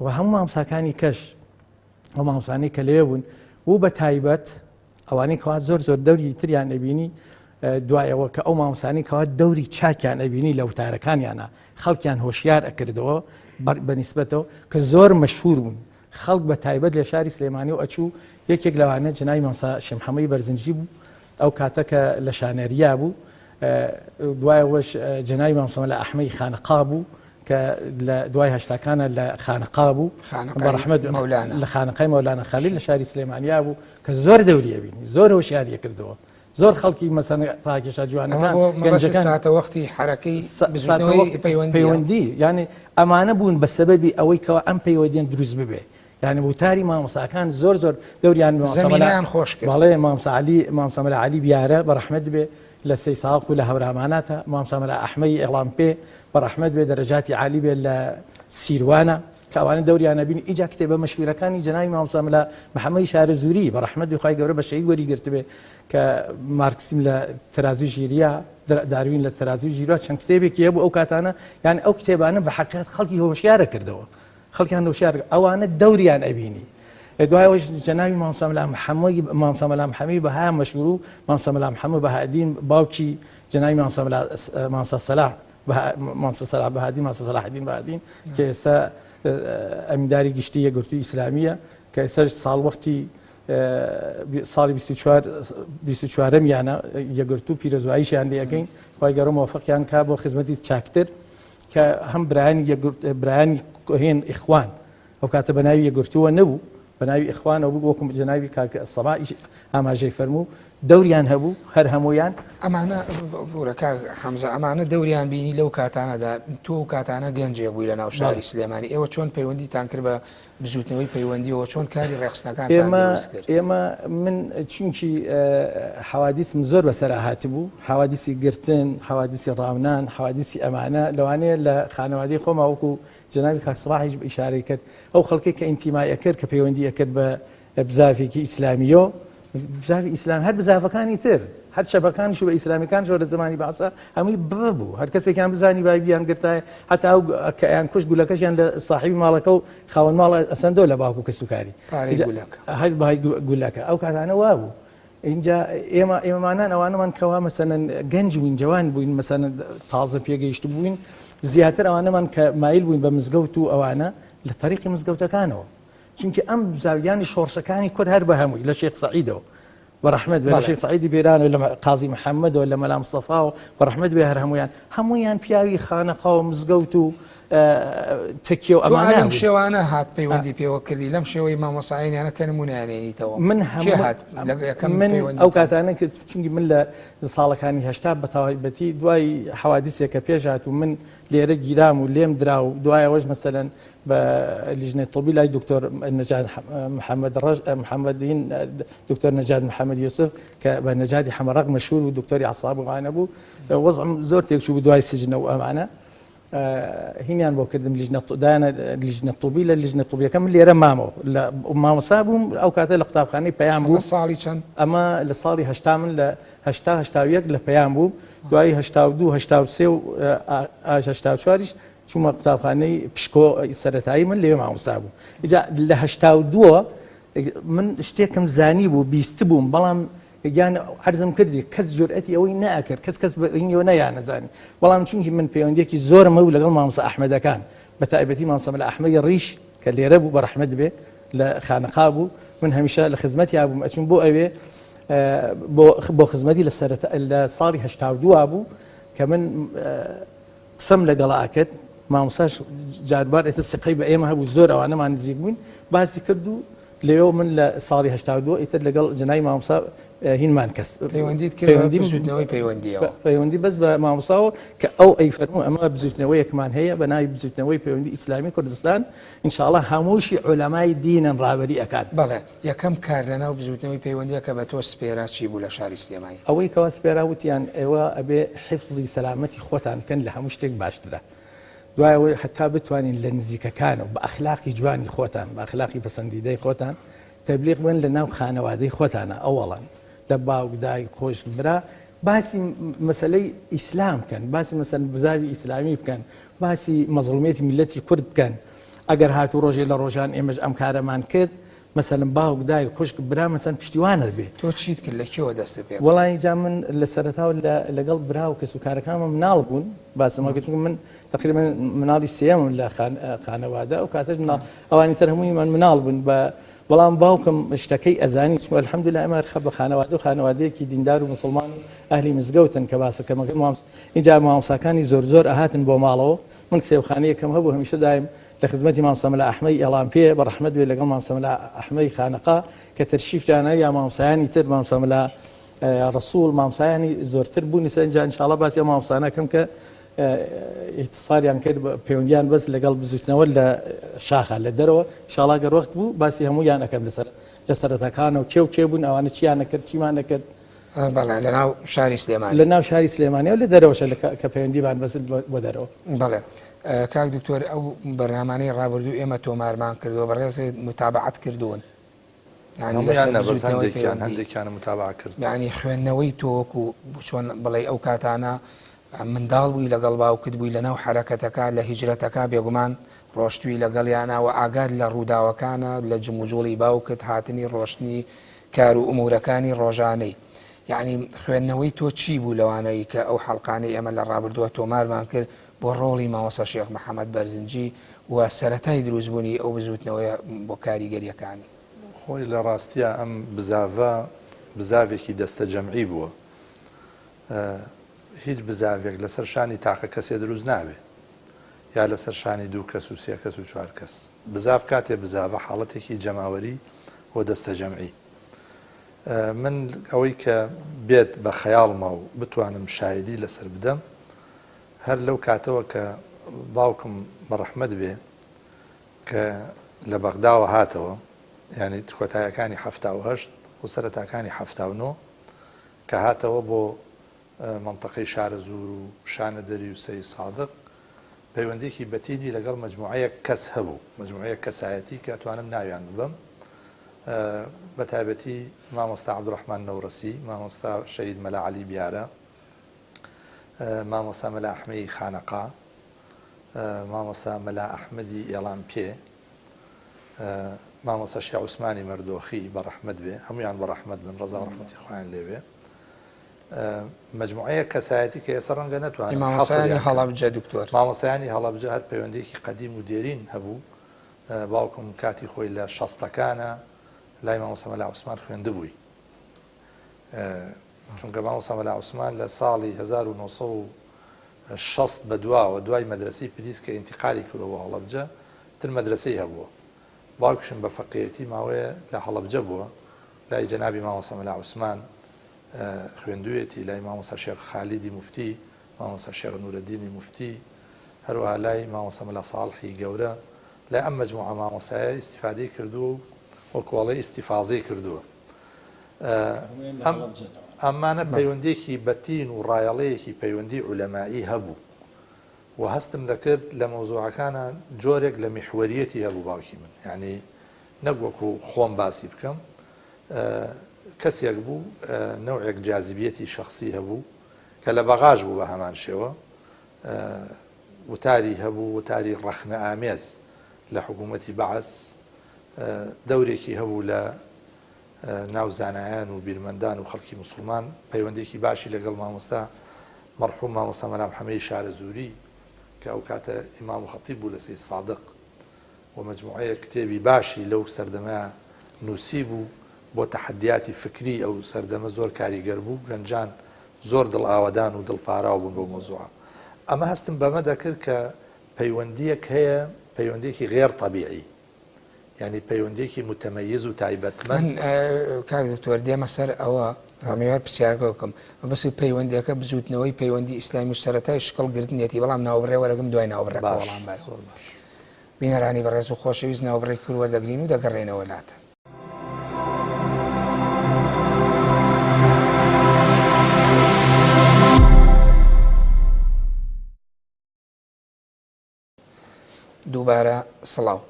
و هەموو مامۆستاکانی کەش ئەو مامۆستانەی کە لێ بوون و بە تایبەت ئەوانەی کەوا زۆر دەوری تریان ئەبینی دوایەوە کە ئەو مامۆستانەی کەوا دەوری چاکیان ئەبینی لە وتارەکانیانە خەڵکیان هۆشیار ئەکردەوە بەنسبەتەوە کە زۆر مەشهور بوون خەڵک بە تایبەت لە شاری سلێمانی و ئەچوو یەکێک لەوانە جنای مامۆستا شێخ محەممەدی بەرزنجی بوو ئەو کاتەکە لە شانەریا بوو دوایەوەش جنای مامۆستا مەلا ئەحمەدی خانقا بوو کە لە دوای هەشتاکانە لە خانقا بوو بەڕەحمەت لە خانقای مەولانە خەلیل لە شاری سلێمانیا بوو کە زۆر دەوریە بینی زۆر هۆشیاریە کردەوە زۆر خەڵکی مەسەن ڕاکێشا جوانەکان ساتە وەختی حرەکەی پەیوەندی یعنی ئەمانە بوون بە سەبەبی ئەوەی کەەوە ئەم پەیوەندیان دروست ببێ یعنی وتاری مامۆستاکان زۆر دەوریان خۆش کرد بەڵێ مامۆستا مەلا عەلی بیارە بەڕەحمەت بێ لە سەی ساڵ و لە هەوراماناتە مامۆستا مەلا ئەحمەدی ئێڵام پێ بەڕەحمەت بێ دەرەجاتی عالی بێ لە سیروانە کە ئەوانە دەوریانە بین ئیجا کتێبە مەشهورەکانی جەنابی مامۆستا مەلا محەممەدی شارەزووری بەڕەحمەت بێ خوای گەورە بە شەهید وەریگرت بێ کە مارکسیم لە تەرازوی ژیریا داروین لە تەرازوی ژیریا چەند کتێبێکی هەبوو ئەو کاتانە یان ئەو کتێبانە بە حەقیقەت خەڵکی هۆشیارە کردەوە خەڵکیان هۆشیار ئەوانە دەوریان ئەبینی دوایەوەش جەنابی مامۆستا مەلا محەممەدی بەها مەشهور و مامۆستا مەلا محەممەد بەهادین باوکی جەنابی مامۆستا سەلاح بەهادین مامۆستا سەلاحەدین بەهادین کە ئێستا ئەمینداری گشتی یەکگرتووی ئیسلامیە کە ئێستا ساڵوەختی ساڵی 24یانە یەکگرتوو پیرۆزواییشیان لێ یەکەین خوای گەورە موفقیان کا بۆ خزمەتی چاکتر کە هەم برایانی هێن ئیخوان ئەو کاتە بە ناوی یەکگرتووە نەبوو بە ناوی ئیخوانەوە بوو وەکو جەنابی کاکە سەبا ئاماژەی فەرموو دەوریان هەبوو هەر هەمویان ئەمانە بورەکە حەمزە ئەمانە دەوریان بینی لەو کاتانەدا تۆ کاتانە گەنجێ بووی لە ناو شاری سلێمانی ئێوە چۆن پەیوەندیتان کرد بە بزوتنەوەی پەیوەندیەوە چۆن کاری ڕێخستەکان ئێمە من چونکی حەوادیسم زۆر بەسەر هات بوو حەوادیسی گرتن حەوادیسی ڕاونان حەوادیسی ئەمانە لەوانەیە لە خانەوادی خۆما وەکو جەنابی کاک سەباحیش ئیشارەی کرد ئەو خەڵکی کە ئینتیمای ئەکرد کە پەیوەندی ئەکرد بە بزافێکی ئیسلامیۆ بزافی ئیسلام هەر بزافەکانی تر هەر شەبەکانیش و بە ئیسلامیەکانش لە زمانی بەعسا هەمووی بوو هەر کەسێکیان بزانی بایبیان گرتای هەتا ئەو کەیان کوش گولەکەشیان لە ساحیبی ماڵەکە و خاوەن ماڵە ئەسەندۆ لە باوکو کە سوکاری هەر بەهای گولەکە ئەو کاتانە وا بوو اینجا ئێمەمانان ئەوانەمان کەوا مەسەنەن گەنج بووین جوان بووین مەسەنە تازە پێگەیشت بووین زیاتر ئەوانەمان کە مایل بووین بە مزگەوت و ئەوانە لە تەریقی مزگەوتەکانەوە چونکە ئەم زاویانی شۆڕشەکانی کورد هەر بە هەمووی لە شێخ سەعیدەوە بەڕەحمەت بێ لە شێخ سەعیدی بێران و لە قازی محەممەدەوە لە مەلا مستەفا و بەڕەحمەت بێ هەر هەموویان پیاوی خانەقا و مزگەوت و تەکیە و ئەمانە لەم شێوانە هات پەیوەندی پێوە کردی لەم شێوەی مامۆسایانیانە کە نمونانێنیتەوە من ئەو کاتانە کە چونکی من لە ساڵەکانی هەشتا بە تایبەتی دوای حەوادیسێکە پێش هات و من لێرە گیرام و لێم درا و دوایەوەش مەسەلەن بە لیژنەی طبی لای دکتۆر نەجاد محەممەدین دکتۆر نەجاد محەممەد یوسف کە بە نەجادی حەمەڕەق مەشهور و دکتۆری عەساب وانە بوو وەزعم زۆر تێکچوو بوو دوای سجنە و ئەمانە هینیان بۆ کردم لیژنە طبی لە لیژنە طبیەکە من لێرە مامەوە لە مامۆستا بووم ئەو کاتە لە قوتابخانەی پەیام بوو ساڵی چەند ئەمە لە ساڵی هەشتا من لە هەشتا لە پەیام بوو دوای هەشتا و دوو هەشتا و سێ و هەشتا و چواریش چوومە قوتابخانەی پشکۆ سەرەتایی من لێوێ مامۆستا بوو ئیجا لە هەشتا و دووە من شتێکم زانی بوو بیست بووم بەڵام گیان عەرزم کردی کەس جورئەتی ئەوەی نەئەکرد کەس بەئینەوە نەیانەزانی بەڵام چونکی من پەیوەندیەکی زۆرم هەبوو لەگەڵ مامۆستا ئەحمەدەکان بە تایبەتی مامۆستا مەلا ئەحمەدی ڕیش کە لێرە بوو بەڕەحمەت بێ لە خانەقا بوو من هەمیشە لە خزمەتی بووم ئەچوون بۆ ئەوێ بۆ خزمەتی لە ساڵی هەشتا و دووە بوو کە من قسەم لەگەڵا ئەکرد مامۆستاش جاربار ئێتە سقەی بە ئێمە هەبوو زۆر ئەوانەمان نزیک بووین باسی کرد و لێەوە من لە ساڵی 1970 ئیتر لەگەڵ جنای مامۆستا هینمان کەس پەیوەندیت کرد بە بزوتنەوەی پەیوەندیەوە پەیوەندی بەس بە مامۆستاوە کە ئەو ئەیفەرموو ئەمە بزوتنەوەیەکمان هەیە بە ناوی بزوتنەوەی پەیوەندی ئیسلامی کوردستان ئینشاءڵڵا هەمووشی عولەمای دینن ڕاوەری ئەکات. بەڵێ یەکەم کار لەناو بزوتنەوەی پەیوەندیە کە بە تۆ سپێرا چی بوو لە شاری سلێمانی؟ ئەوەی کەوا سپێرا وتیان ئێوە ئەبێ حفزی سەلامەتی خۆتان بکەن لە هەموو شتێک باشترە. دوایەوەی هەتا بتوانین لە نزیکەکانەوە بە ئەخلاقی جوانی خۆتان بە ئەخلاقی پەسەندیدەی خۆتان تەبلیغ بن لە ناو خانەوادەی خۆتانە ئەوەڵەن لە باوک دایک خۆش برا باسی مەسلەی ئیسلام بکەن باسی مەسەن بزاوی ئیسلامی بکەن باسی مەزڵومێتی میلەتی کورد بکەن ئەگەر هاتوو ڕۆژێ لە ڕۆژان ئێمەش ئەم کارەمان کرد مەسەلەن باوک دایک خوشک برا مەسەن پشتیوانت بێ. تۆ چیت کرد لە کێوە دەستە پێ؟ وەڵی جا من لە سەرەتاو لەگەڵ برا و کەس و کارەکانمە مناڵ بوون باسمەکە چونکە من تقریبا مناڵی سێمم لە خانەوادە و کاتەش ئەوانی تر هەمووی من مناڵ بوون بە بەڵام باوکم شتەکەی ئەزانی چون الحەمدولillah ئەمە خە بە خانەوادە و خانەوادەیەکی دیندار و مسلمان و ئەهلی مزگەوتن کە باسەکەمەکە اینجا مامۆساکانی زۆر ئاهاتن بۆ ماڵەوە من کتێبخانەیەکەم هەبوو هەمیشە دایم لە خزمەتی مامۆستا مەلا ئەحمەدی ئێڵام پێ بە ڕەحمەت بێ لەگەڵ مامۆستا مەلا ئەحمەدی خانەقا کە تەرشیفتانە یا مامۆسایانی تر مامۆستا مەلا ڕەسوول مامۆسایانی زۆرتر بوونی سەر اینجا ئینشاءڵڵا باسی ئەو مامۆستانەکەم کە ئیتصالیان کرد پەیوەندیان بەس لەگەڵ بزوتنەوە لە شاخە لە دەرەوە ئینشاءڵڵا گەر وەخت بوو باسی هەموویان ئەەکەم لە سەرەتاکانەوە کێ بوون ئەوانە چیان نەکرد چیمان نەکرد. بەڵێ لە ناو شاری سلێمانی لە ناو شاری سلێمانی و لە دەرەوەشە کە پەیوەندیمان بەس بۆ دەرەوە. بەڵێ کاک دکتۆر ئەو بەرنامانەی ڕابردوو ئێمە تۆمارمان کردەوە بەڕێز متابعەت کردوون هەندێکیان متابع کرد یعنی خوێندنەوەی تۆوەکو چۆن بڵێ ئەو کاتانە منداڵ بووی لەگەڵ باوکت بووی لەناو حرەکەتەکە لە هیجرەتەکە بێگومان ڕۆشتووی لەگەڵیانەوە ئاگاد لە ڕووداوەکانە لە جموجوڵی باوکت هاتنی ڕۆشتنی کار و ئومورەکانی ڕۆژانەی یعنی خوێندنەوەی تۆ چی بوو لەوانەیە کە ئەو حەڵقانەی ئێمە لە ڕابردووە تۆمارمان کرد بۆ ڕۆڵی مامۆستا شێخ محەممەد بەرزنجی و سەرەتای دروستبوونی ئەو بزوتنەوەی بۆ کاریگەریەکانی خۆی لە ڕاستیە ئەم بزاوێکی دەستە جەمعی بووە هیچ بزاوێک لەسەر شانی تاقە کەسێ دروست نابێ یا لەسەر شانی دوو کەس و سێ کەس و چوار کەس بزاف کاتێ بزاوە حاڵەتێکی جەماوەری بۆ دەستە جەمعی من ئەوەی کە بێت بە خەیاڵمە و بتوانم شایدی لەسەر بدەم هەر لەو کاتەوە کە باوکم بەڕەحمەت بێ کە لە بەغداوە هاتەوە یعنی کۆتاییەکانی 1970 و سەرەتاکانی 1970 کە هاتەوە بۆ منطقەی شارە زوور و شانە دەری و سەی سادق پەیوەندێکی بەتینی لەگەڵ مجموعەیە کەس هەبوو مجموعەیە کەسایەتی کە ئەتوانم ناویان ببەم بە تایبەتی مامۆستا عەبدوڕەحمان نەورەسی مامۆستا شەهید مەلا عەلی بیارە مامۆستا مەلا ئەحمەدی خانەقا مامۆستا مەلا ئەحمەدی ئێڵام پێ مامۆستا شێخ عوسمانی مەردۆخی بەڕەحمەت بێ هەمویان بەڕەحمەت بن ڕەزا و ڕەحمەتی خوایان لێوێ مجموعەیە کەسایەتی کە ئێستا ڕەنگە نەتوانێت مامۆستایانی هەڵەبجە دکتۆر مامۆستایانی هەڵەبجە هەر پەیوەندێکی قەدیم و دێرین هەبوو باوکم کاتی خۆی لە 60ەکانە لای مامۆستا مەلا عوسمان خوێندبووی چونکە مامۆستا مەلا عوسمان لە ساڵی 1960 بە دوای مەدرسەی پلیس کە ئینتیقالی کردەوە هەڵەبجە تر مەدرسەی هەبووە باوکشم بە فەقێتی ماوەیە لە هەڵەبجە بووە لای جەنابی مامۆستا مەلا عوسمان خوێندوێتی لای مامۆستا شێخ خالیدی موفتی مامۆستا شێخ نورەدینی موفتی هەروەها لای مامۆستا مەلا ساڵحی گەورە لای ئەم مەجموعە مامۆستایە ئیستیفادەی کردووە و وەکوڵی ئیستیفازەی کردووە ئەمانە پەیوەندێکی بەتین و ڕایەڵەیەکی پەیوەندی عولەمایی هەبوو و هەستم دەکرد لە مەوزوعەکانە جۆرێک لە میحوەریەتی هەبوو باوکی من یعنی نەکوەکو خۆم باسی بکەم کەسێک بوو نەوعێک جاذبیەتی شخصی هەبوو کە لە بەغاژ بوو بە هەمان شێوە وتاری هەبوو وتاری ڕەخنە ئامێز لە حکوومەتی بەعەس دەورێکی هەبوو لە ناو زانایان و بیرمەندان و خەڵکی موسڵمان پەیوەندێکی باشی لەگەڵ مامۆستا مەرحوم مامۆستا مەلا محەممەدی شارە زووری کە ئەو کاتە ئیمام و خەتیب بوو لە سەی سادق و مجموعەیە کتێبی باشی لەو سەردەمە نووسی بوو بۆ تەحەدیاتی فکری ئەو سەردەمە زۆر کاریگەر بوو گەنجان زۆر دڵ ئاوەدان و دڵپاراو بوون بۆ مۆزوعە ئەمە هەستم بەمە دەکرد کە پەیوەندیەک هەیە پەیوەندێکی غێر تەبیعی ینی پەیوەندێکی متەمەیز و تایبەتمەند. من کاک دکتۆر دێمە سەر ئەوە هەمیوار پرسیارەکە بکەم بەس پەیوەندیەکە بزوتنەوەی پەیوەندی ئیسلامی و سەرەتای شکڵ گرتنێتی بەڵام ناوبڕێ وەرەگەم دوای ناوبڕەکە وەڵام بەر بینەرانی بەڕێز و خۆشەویست ناوبڕێک کرد وەردەگرین و دەگەڕێنەوە لاتە. دووبارە سڵاو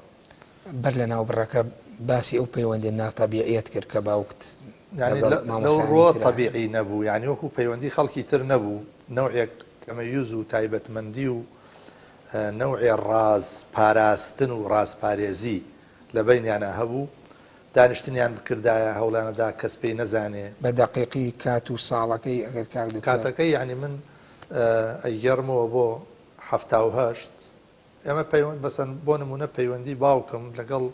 بەر لە ناوبڕەکە باسی ئەو پەیوەندی ناتەبیعیەت کرد کە باوکت لەو ڕۆ تەبیعی نەبوو، یعنی وەکو پەیوەندی خەڵکی تر نەبوو، نەوعێک تەمەیوز و تایبەتمەندی و نەوعێ ڕاز پاراستن و ڕازپارێزی لە بینیانە هەبوو، دانیشتنیان بکردایە هەوڵانەدا کەس پێی نەزانێ بە دەقیقی کات و ساڵەکەی ئەگەر کاتەکەی یعنی من ئەیگەڕمەوە بۆ 1970 ئێمە پەیوەند بەسەن بۆ نمونە پەیوەندی باوکم لەگەڵ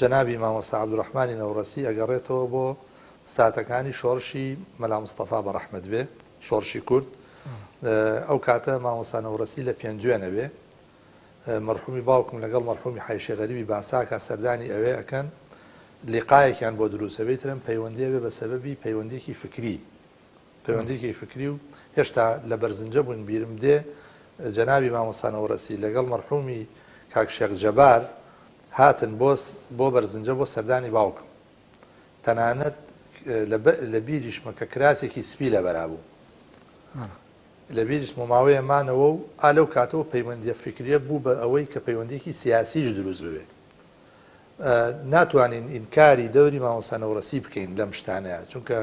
جەنابی مامۆستا عەبدوڕەحمانی نەوڕەسی ئەگەڕێتەوە بۆ ساتەکانی شۆڕشی مەلا مستەفا بەڕەحمەت بێ شۆڕشی کورد. ئەو کاتە مامۆستا نەوڕەسی لە پێنجوێنە بێ، مەرحومی باوکم لەگەڵ مەرحومی حایشێ غەریبی باساکە سەردانی ئەوێ ئەکەن لیقایەکیان بۆ دروستەبێترن پەیوەندیە بێ بە سەبەبی پەیوەندێکی فکری و هێشتا لە بەرزنجە بوون بیرم دێ جەنابی مامۆستا نەوڕەسی لەگەڵ مەرحومی کاک شێخ جەبار هاتن بۆ بەرزنجە بۆ سەردانی باوکم، تەنانەت لە بیریشمە کە کراسێکی سپی لە بەرا بوو، لە بیریشمە ماوەیە مانەوە و ئالەو کاتەوە پەیوەندیە فکریە بوو بە ئەوەی کە پەیوەندێکی سیاسیش دروست ببێ. ناتوانین ئینکاری دەوری مامۆستا نەوڕەسی بکەین لەم شتانەیە، چونکە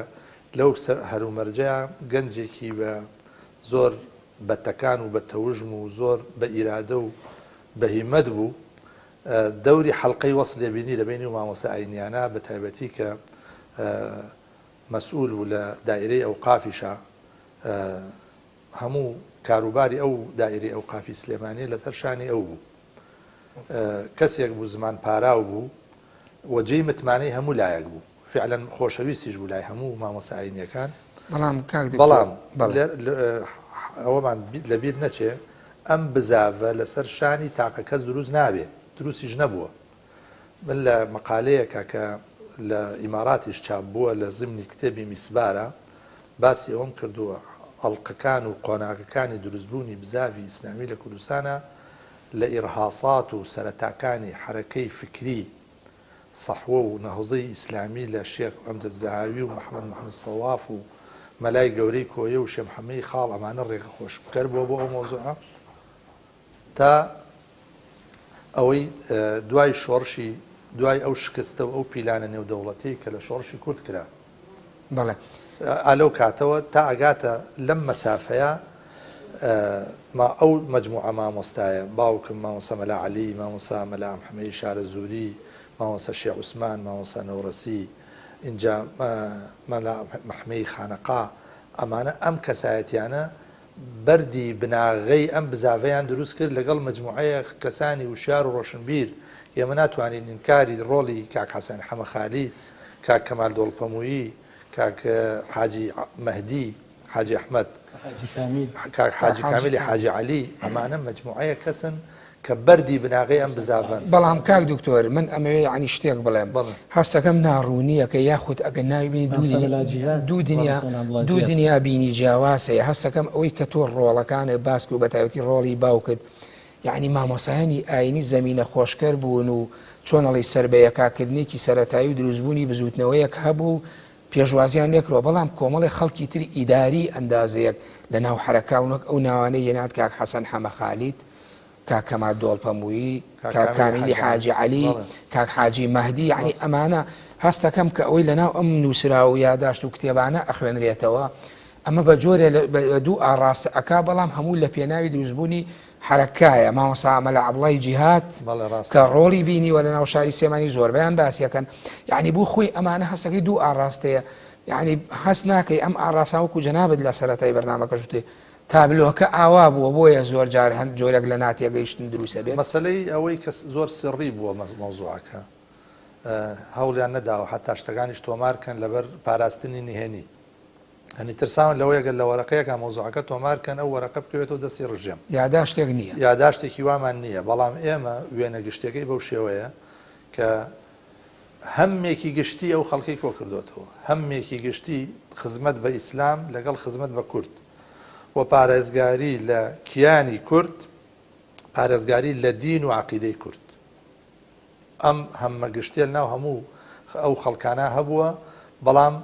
لەو هەرومەرجەیە گەنجێکی بە زۆر بەتەکان و بە تەوژم و زۆر بە ئیرادە و بە هیمەت بوو. دەوری حەڵقەی وەسڵ لێبینی لە بینی و مامۆستا ئاینیانە بە تایبەتی کە مەسئول و لە دایرەی ئەوقافیشە هەموو کاروباری ئەو دایرەی ئەوقافی سلێمانی لەسەر شانی ئەو بوو، کەسێک بوو زمان پاراو بوو وەجێی متمانەی هەموو لایەک بوو، فعلا خۆشەویستیش بوو لای هەموو مامۆستا ئاینیەکان. بەڵام ئەوەمان لەبیر نەچێ ئەم بزاڤە لەسەر شانی تاقە کەس دروست نابێ، دروستیش نەبووە. من لە مەقالەیەکە کە لە ئیماراتیش چاپ بووە لە زمنی کتێبی میسبارە باسی ئەوم کردووە ئەڵقەکان و قۆناغەکانی دروستبوونی بزاوی ئیسلامی لە کوردستانە لە ئیرهاسات و سەرەتاکانی حرەکەی فکری سەحوە و نەهوزەی ئیسلامی لە شێخ عەمدە زەهاوی و محەممەد سەواف و مەلای گەورەی کۆیە و شێخ محەممەدی خاڵ ئەمانە ڕێگە خۆش بکەر بووە بۆ ئەو مۆزوعە تا ئەوەی دوای شۆڕشی دوای ئەو شکستە و ئەو پیلانە نێودەوڵەتی کە لە شۆڕشی کورد کرا بەڵێ ئالەو کاتەوە تا ئەگاتە لەم مەسافەیە ئەو مەجموعە مامۆستایە باوکم مامۆستا مەلا عەلی، مامۆستا مەلا محەممەدی شارە زووری، مامۆستا شێخ عوسمان، مامۆستا نەوڕەسی، اینجا مەلا محەممەدی خانەقا، ئەمانە ئەم کەسایەتیانە بەردی بناغەی ئەم بزاڤەیان دروست کرد لەگەڵ مەجموعەیە کەسانی وشار و ڕۆشنبیر. ئێمە ناتوانین ئینکاری ڕۆڵی کاک حەسەن حەمەخالی، کاک کەمال دۆڵپەمویی، کاک حاجی مەهدی، حاجی ئەحمەد، کاک حاجی کامیلی حاجی عەلی، ئەمانە مەجموعەیە کەسن کە بەردی بناغەی ئەم بزاڤن. بەڵام کاک دکتۆر من ئەمەوێ عنی شتێک بڵێم هەستەکەم ناڕوونیە کە یاخود ئەگەر ناوی دوو دنیا بینی جیاواسەیە. هەستەکەم ئەوەی کە تۆ ڕۆڵەکانە باسک و بەتایبەتی ڕۆڵی باوکت یعنی مامۆسایانی ئاینی زەمینە خۆشکەر بوون و چۆنەڵی سربەیەکاکردنێکی سەرەتایی و دروستبوونی بزوتنەوەیەک هەبوو پێشوازیان لێکرەوە، بەڵام کۆمەڵی خەڵکی تری ئیداری ئەندازەیەک لە ناو حرەکاونەک ئەو ناوانەی یەنات کاک حەسەن حەمەخالیت، کاک کەمال دۆڵپەمویی، کاک کامیلی حاجی عەلی، کاک حاجی مەهدی، یعنی ئەمانە هەستەکەم کە ئەوەی لەناو ئەم نووسرا و یاداشت و کتێبانە ئەخوێنرێتەوە ئەمە بە جۆرێ دوو ئاڕاستە ئەکا، بەڵام هەموو لە پێناوی دروستبوونی حرەکایە. مامۆستا مەلا عەبدوڵڵای جیهاد کە ڕۆڵی بینیوە لە ناو شاری سێمانی زۆربەیان باسیەکەن، یعنی بوو خۆی ئەمانە هەستەکەی دوو ئاڕاستەیە، یعنی هەست ناکەی ئەم ئاڕاستە وەکو جەنابەت لە سەرەتای بەرنامەکە ژوتێ تابلۆکە ئاوا بووە بۆیە زۆر جار هەند جۆرێک لە ناتێگەیشتن دروستە بێت. مەسەلەی ئەوەی کە زۆر سڕی بووە مەوزوعەکە هەوڵیان نەداوە حتا شتەکانیش تۆمارکەن لەبەر پاراستنی نهێنی، هەنی ترساون لەوەیە گەل لە وەرەقەیەکە مۆزوعەکە تۆمارکەن ئەو وەرەقە بکەوێتەوە دەستی ڕژێم یاداشتێک نییە، یاداشتێکی وامان نییە. بەڵام ئێمە وێنە گشتەکەی بەو شێوەیە کە هەمێکی گشتی ئەو خەڵکی کۆ کردوێتەوە هەمێکی گشتی خزمەت بە ئیسلام لەگەڵ خزمەت بە کورد و پارێزگاری لە کیانی کورد پارێزگاری لە دین و عەقیدەی کورد ئەم هەممە گشتێ ناو هەموو ئەو خەڵکانە هەبووە بەڵام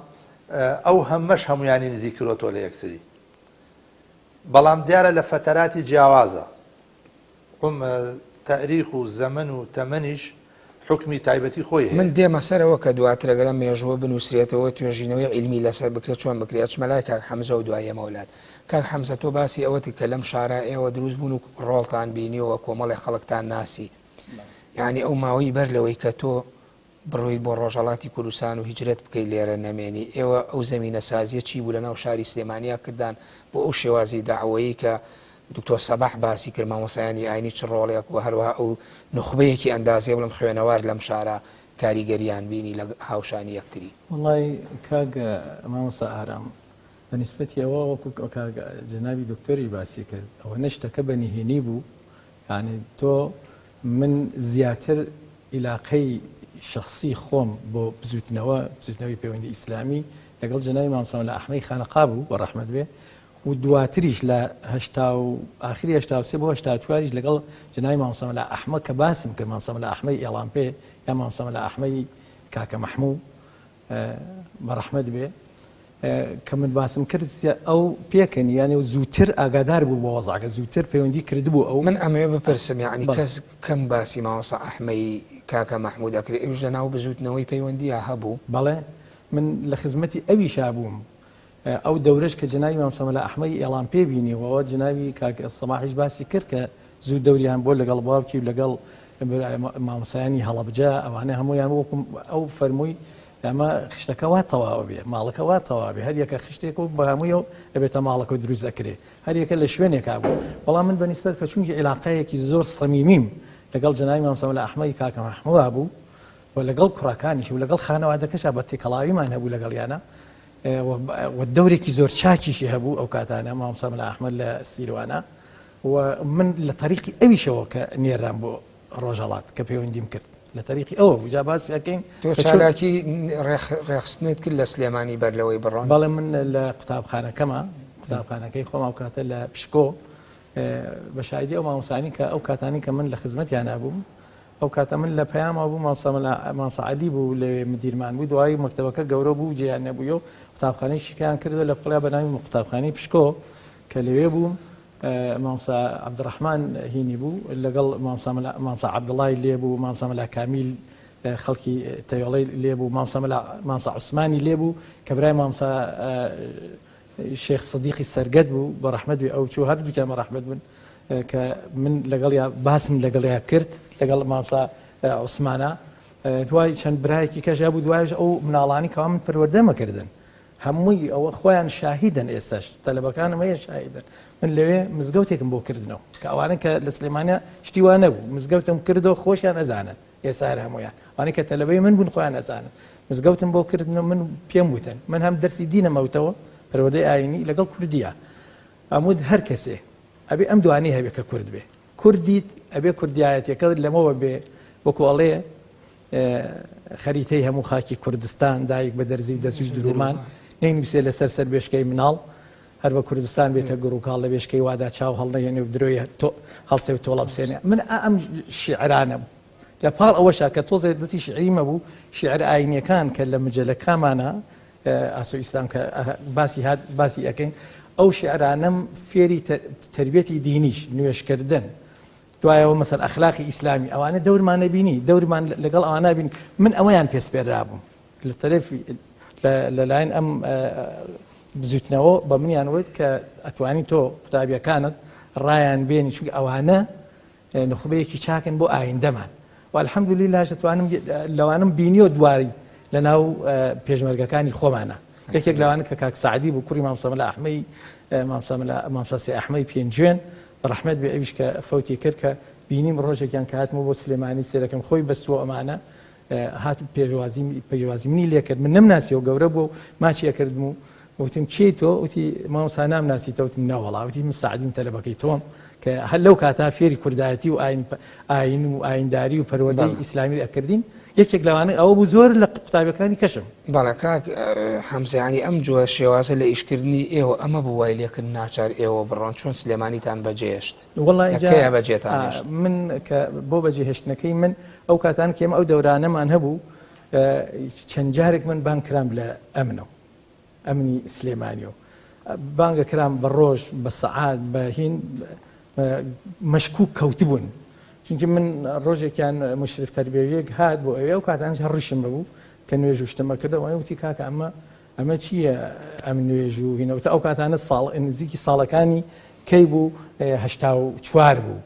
ئەو هەممەش هەمویانی نزیک کردوەوە لە یەکتری بەڵام دیارە لە فتەراتی جیاوازە تاریخ و زەمن و تەمەنیش حکمی تایبەتی خۆی من دێمە سەرەوە کە دواترەگەرە مێژوە بنووسرێتەوە توێژینەوەی علمی لەسەر بکرێت چۆن بکرێت چمەلای کاک حەمزە و دوایە مەولات کاک حەمزە تۆ باسی ئەوەتی کە لەم شارە ئێوە دروست بوون و ڕۆڵتان بینیەوە کۆمەڵی خەڵکتان ناسی یعنی ئەو ماوەی بەر لەوەی کە تۆ بڕۆیت بۆ ڕۆژەڵاتی کوردستان و هیجرەت بکەیت لێرە نەمێنی ئێوە ئەو زەمینە سازیە چی بوو لەناو شاری سلێمانیا کردان بۆ ئەو شێوازی داعوەیە کە دکتۆر سەباح باسی کرد مامۆسایانی ئاینی چ ڕۆڵێک و هەروەها ئەو نخبەیەکی ئەندازێ بڵم خوێنەوار لەم شارە کاریگەریان بینی لە هاوشانی یەکتری وڵی کاک مامۆسا ئارام بەنسبەتی ئەوە وەکو جەنابی دکتۆری باسی کرد ئەوە نەشتەکە بەنهێنی بوو یعنی تۆ من زیاتر عیلاقەی شخصی خۆم بۆ بزوتنەوەی پەیوەندی ئیسلامی لەگەڵ جەنابی مامۆسا لە ئەحمەی خانەقا بوو بە ڕەحمەت بێ و دواتریش لە ئاخری 83 بۆ 84 لەگەڵ جەنابی مامۆسا لە ئەحمە کە باسم کرد مامۆسا لە ئەحمەی ئێڵام پێ یا مامۆسا لە ئەحمەی کاکە مەحموو بە ڕەحمەت بێ کە من باسم کرد ئەو پێکەنی یانێ و زووتر ئاگادار بوو بە وەزعکە زووتر پەیوەندی کردبوو ئەو من ئەمەوێ بپرسم یعنی کەس کەم باسی مامۆسا ئەحمەی کاکە مەحموود ئەکرێت ئەوش لەناو بزوتنەوەی پەیوەندیە هەبوو بەڵێ من لە خزمەتی ئەویشا بووم ئەو دەورەش کە جەنابی مامۆسا لە ئەحمەی ئێڵام پێ بینیەوە جەنابی کاکە سەماحیش باسی کرد کە زوو دەوریان بۆ لەگەڵ باوکی و لەگەڵ مامۆسایانی هەڵەبجە ئەوانە هەمویان وەکو ئەو فەرمووی ئەمە خشتەکە وا تەواو بێ ماڵەکە وا تەواو بێ هەر یەکە خشتێک و بە هەموویەوە ئەبێتە ماڵەکە دروست دەکرێت هەر یەکە لە شوێنێکا بوو بەڵام من بەنسبەت کە چونکە عیلاقەیەکی زۆر سەمیمیم لەگەڵ جەنابی مامۆسا لە ئەحمەی کاکە مەحموود بوو و لەگەڵ کوڕەکانیش و لەگەڵ خانەوادەکەشا بە تێکەڵاویمان هەبوو لەگەڵیانە و دەورێکی زۆر چاکیشی هەبوو ئەو کاتانە مامۆسا لە ئەحمەد لە سیروانە و من لە تەریقی ئەویشەوە کە نێران بۆ ڕۆژهەڵات کە پەیوەندیم کرد لە تەریقی ئەوە وجا باسی ئەەکەین تۆ چالاکی ڕێخستنت کرد لە سلێمانی بەر لەوەی بڕۆن بەڵێ من لە قوتابخانەکەی خۆم ئەو کاتە لە پشکۆ بە شایدی ئەو مامۆسانی کە ئەو کاتانی کە من لە خزمەتیان نبووم ئەو کاتە من لە پەیامەوە بوو مامۆسا عەلی بوو لە مدیرمان بوو دوایی مەکتەبەکە گەورە بوو جێیان نەبوویە و قوتابخانەی شیکیان کردو لە قوڵیا بە ناوی قوتابخانەی پشکۆ کە لەوێ بووم مامۆسا عەبدوڕەحمان هینی بوو لەگەڵ مامۆسا عەبدوڵای لێ بوو مامۆسا مەلا کامیل خەڵکی تەیۆڵەی لێ بوو مامۆسا عوسمانی لێ بوو کە برای مامۆسا شێخ سەدیقی سەرگەد بوو بە ڕەحمەت بێ ئەو چوو هەردووکیان بە ڕەحمەت بن کە من لەگەڵیا باسم لەگەڵیا کرد لەگەڵ مامۆسا عوسمانە دوای چەند برایەکی کەژا بوو دوایش ئەو مناڵانی کەوا من پەروەردەمەکردن هەمووی ئەوە خۆیان شاهیدن ئێستاش تەلەبەکانم هەیە شاهیدن من لەوێ مزگەوتێکم بۆ کردنەوە کە ئەوانە کە لە سلێمانیا شتی وا نەبوو مزگەوتم کردەوە خۆشیان ئەزانن ئێستا هەمویان ئەوانەی کە تەلەبەی من بوون خۆیان ئەزانن مزگەوتم بۆ کردنەوە من پێم وتن من هەم دەرسی دینەمەوتەوە پەروەردەی ئاینی لەگەڵ کوردیە ئەمود هەر کەسێ ئەبێ ئەم دوانەی هەبێ کە کورد بێ کوردیت ئەبێ کوردایەتەکە لەمەوە بێ وەکو ئەڵێ خەریتەی هەموو خاکی کوردستان دایک بە دەرزی دەسوش درومان نەینووسێ لەسەر سەر بێشکەی مناڵ هەر بە کوردستان بێتە گوڕووکاڵ لە بێشکەی وادا چاو هەڵنەهێنێ و درۆی هەڵسێ و تۆڵە بسێنێ من ئەم شیعرانە لە پاڵ ئەوەشا کە تۆزێ دەستی شیعریمە بوو شیعر ئاینیەکان کە لە مجەلەکانمانە ئاسۆ ئیسلام کە باسی ئەەکەین ئەو شیعرانەم فێری تربێتی دینیش نوێشکردن دوایەوە مەسەر ئەخلاقی ئیسلامی ئەوانە دەورمان نەبینی دەورمان لەگەڵ ئەوان نبین من ئەوەیان پێسپێرابووم لە تەرەفی لەلایەن ئەم بزوتنەوە بە منیانوت کە ئەتوانی تۆ قوتابیەکانت ڕایان بێنی چونکە ئەوانە نخبەیەکی چاکن بۆ ئایندەمان و الحەمدولیلا ئەتوانم لەوانم بینیۆ دواری لەناو پێشمەرگەکانی خۆمانە یەکێک لەوانە کە کاک سعدی بوو کوڕی مامۆسا لە ئەحمەی مامۆسا سێ ئەحمەی پێنجوێن ڕەحمەت بێ ئەویش کە فەوتی کرد کە بینیم ڕۆژێکیان کە هاتمەوە بۆ سلێمانی سێرەکەم خۆی بەستووە ئەمانە هات پێشوازی منی لێ کرد من نەمناسیەوە گەورە بوو ماچیە کردم و وتم کێی تۆ وتی مامۆسا نامناسیتەوە وتم ناوەڵا وتی من سعدیم تەلەبەکەی تۆم کە هەر لەو کاتا فێری کوردایەتی و ئاین و ئاینداری و پەروەردەی ئیسلامی ئەکردین یەکێک لەوانەیە ئەوە بوو زۆر لە قوتابەکانی کەشم. بەڵێ کاک حەمزەیانی ئەم جووە شێوازە لە ئیشکردنی ئێوە ئەمە بوو وای لێکرد ناچار ئێوە بڕۆن چۆن سلێمانیتان بەجێهێشت؟ وەڵڵی بەجێتان من کە بۆ بەجێهێشتنەکەی من ئەو کاتان کێمە ئەو دەورانەمان هەبوو چەند جارێک من بان کرام لە ئەمنی سلێمانیەوە بانگە کرام بە ڕۆژ بە سەعات بە هین مەشکوک کەوتبوون چونکە من ڕۆژێکیان مشرف تەربیەیەک هات بۆ ئەوێ و کاتانش هەڕیشم بەبوو کە نوێژ و شتەمە کردەوە وتی کاکە ئەمە چییە ئەم نوێژ و هینەوە ئەو کاتانە نزیکی ساڵەکانی کەی بوو 84 بوو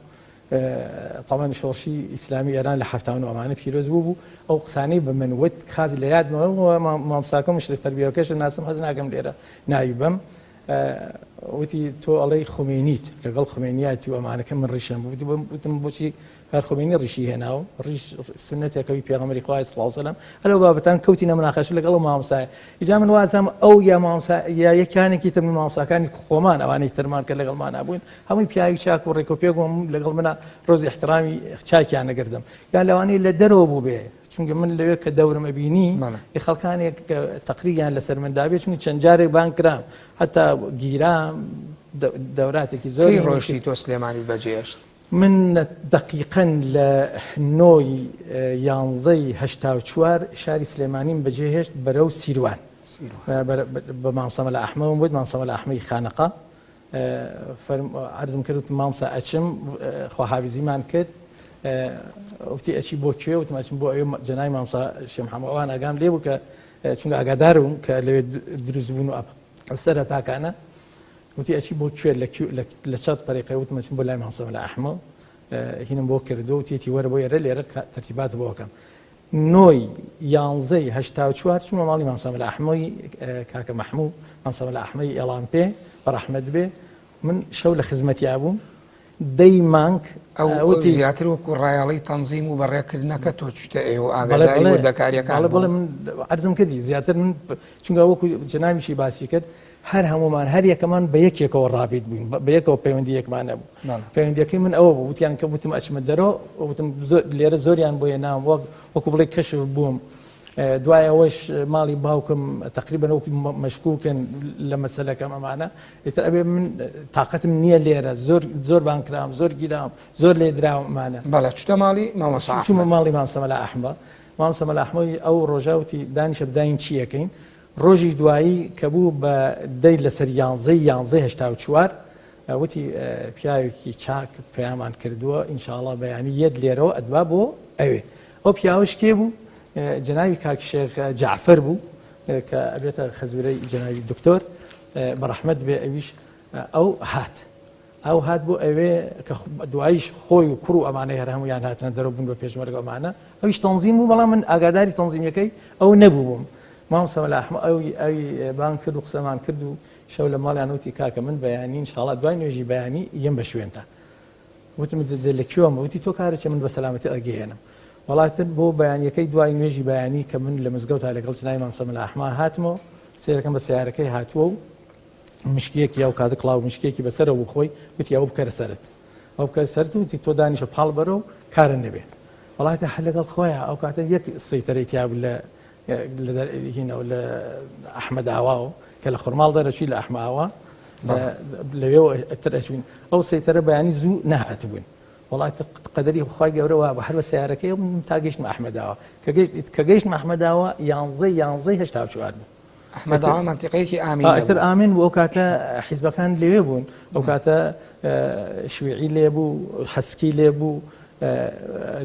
طبعا شۆڕشی ئیسلامی ئێران لە 79 ئەمانە پیرۆز بوو ئەو قسانەی بە منوت خازی لە یادمەوە مامۆستاکە مشرف تەربیەکەش ناسم حەز ناکەم لێرە ناوی بەم وتی تۆ ئەڵەی خومینیت لەگەڵ خومینیاتی و ئەمانەکە من ڕیشم وتم بۆچی هەر خومینی ڕیشی هێناوە ڕیش سنەتێکەوەی پێغەمبەری خوا صلی الله علیه وسلم هەلو بابەتان کەوتینە مناقەشە لەگەڵ مامۆستایە ئیجا من وازم ئەو یا مامۆستا یا یەکانێکی تر من مامۆستاکانی خۆمان ئەوانەی ترمان کە لەگەڵمان نبوون هەمووی پیاوی چاک و ڕێکۆپێکم لەگەڵ منە ڕۆزی احترامی چاکیان نەگردم یا لەوانەی لە دەرەوە بوو بێ چونکە من لەوێ کە دەورم ئەبینی خەڵکانێک تەقرییان لەسەر مندابێت چونکە چەند جارێک بان کرام حتا گیرام دەوراتێکی زۆری ڕۆژی تۆ سلێمانی بەجێهێشت؟ من دقیقاً لە 11/84 شاری سلێمانیم بەجێهێشت بەرەو سیروان بە مامۆستا مەلا ئەحمەدم بوویت مامۆستا مەلا ئەحمەدی خانەقا عەرزم کرد مامۆستا ئەچم خواحافیزیمان کرد وتی ئەچی بۆ کوێ وتم ئەچم بۆ ئەوێ جەنابی مامۆستا شێخ محەممەد ئەوان ئاگام لێ بوو کە چونکە ئاگادارم کە لەوێ دروست بوون و سەرەتاکانە وتی ئەچی بۆ کوێ لە چەند طریقەی وتم ئەچم بۆ لای مامۆستا مەلا ئەحمەد هینم بۆ کردو و تێتی وەرە بۆ ئێرە لێرە تەرتیبات بۆ بکەم 11/84 چوومە ماڵی مامۆستا مەلا ئەحمەدی کاکە مەحموود مامۆستا مەلا ئەحمەدی ئێڵان پێ بەڕەحمەت بێ من شەو لە خزمەتیا بووم دەی مانگ ئەو زیاتر وەکو ڕایاڵی تەنزیم و بەڕێکردنەکە تۆ چتە ئێوە ئاگاداری وردەکاریەکان بڵێ من عەرزم کردی زیاتر من چونکە وەکو جەنابیشی باسی کرد هەر هەمومان هەر یەکەمان بە یەکێکەوە ڕابید بووین بە یەکەوە پەیوەندی یەکمان نەبوو پەیوەندیەکەی من ئەوە بوو وتیان کە وتم ئەچمە دەرەوە وتم لێرە زۆریان بۆ هێنام وەکو بڵێ کەشف بووم دوای ئەوەش ماڵی باوکم تقریبا وەکو مەشکوکن لە مەسەلەکەم ئەمانە ئێتر ئەبێ من تااقەتم نییە لێرە زۆر بانکرام زۆر گیرام زۆر لێ دراومانە بەڵێ چتە ماڵی مامۆستا چوومە ماڵی مامۆستا مەلا ئەحمەد مامۆستا مەلا ئەحمەدی ئەو ڕۆژاوتی دانیشە بزانین چیەکەین ڕۆژی دوایی کە بوو بە دەی لەسەر 11/84 وتی پیاوێکی چاک پەیامان کردووە ئینشاءڵڵا بەیانی یەک لێرەوە ئەدوا بۆ ئەوێ ئەو پیاوەش کێ بوو جەنابی کاک شێخ جەعفەر بوو کە ئەبێتە خەزورەی جەنابی دکتۆر بەڕەحمەت بێ ئەویش ئەو هات بۆ ئەوێ کە دواییش خۆی و کوڕ و ئەمانەی هەر هەمویان هاتنە دەرەوە بوون بە پێشمەرگە ئەمانە ئەویش تەنزیم بوو بەڵام من ئاگاداری تەنزیمەکەی ئەو نەبوو بووم مامۆستا مەلا ئەحمەد ئەوی بان کرد و قسەمان کرد و شەو لە ماڵیان وتی کاکە من بەیانی ئینشاڵڵا دوای نوێژی بەیانی یەم بە شوێنتە وتم لەکوێمە وتی تۆ کارێکە من بە سەلامەتی ئەگەێنم وڵاتن بۆ بەیانیەکەی دوای نوێژی بەیانی کە من لە مزگەوتا لەگەڵ جەنابی مامۆستا مەلا ئەحمەد هاتمەوە سیرەکەم بە سیارەکەی هاتووە و مشکێکی یا و کاتە کڵاو مشکێکی بەسەرە بوو خۆی وتی ئەوە بکەرە سەرت ئەو بکەرە سەرت وتی تۆ دانیشە پاڵ بەرە و کارە نەبێ وڵاتە هەر لەگەڵ خۆیان ئەو کاتە یەک سەیتەرەی تیا بوو هینەوە لە ئەحمەد ئاواوە کە لە خورماڵ دەرەچووی لە ئەحمەد ئاوا لەوێەوە ئەتر ئەچوین ئەو سەیتەرە بەیانی زوو نەهاتبوون وڵات قەدەری خی گەورەوە بە هەر بە سیارەکەی تا گەیشتمە ئەحمەداوە کە گەیشتمە ئەحمەداوە 11/84 ئەحمەداوە منتیقەیەکی ئامین ئەتر ئامین بوو ئەو کاتە حیزبەکان لێوێ بوون ئەو کاتە شوێعی لێبوو حەسکی لێبوو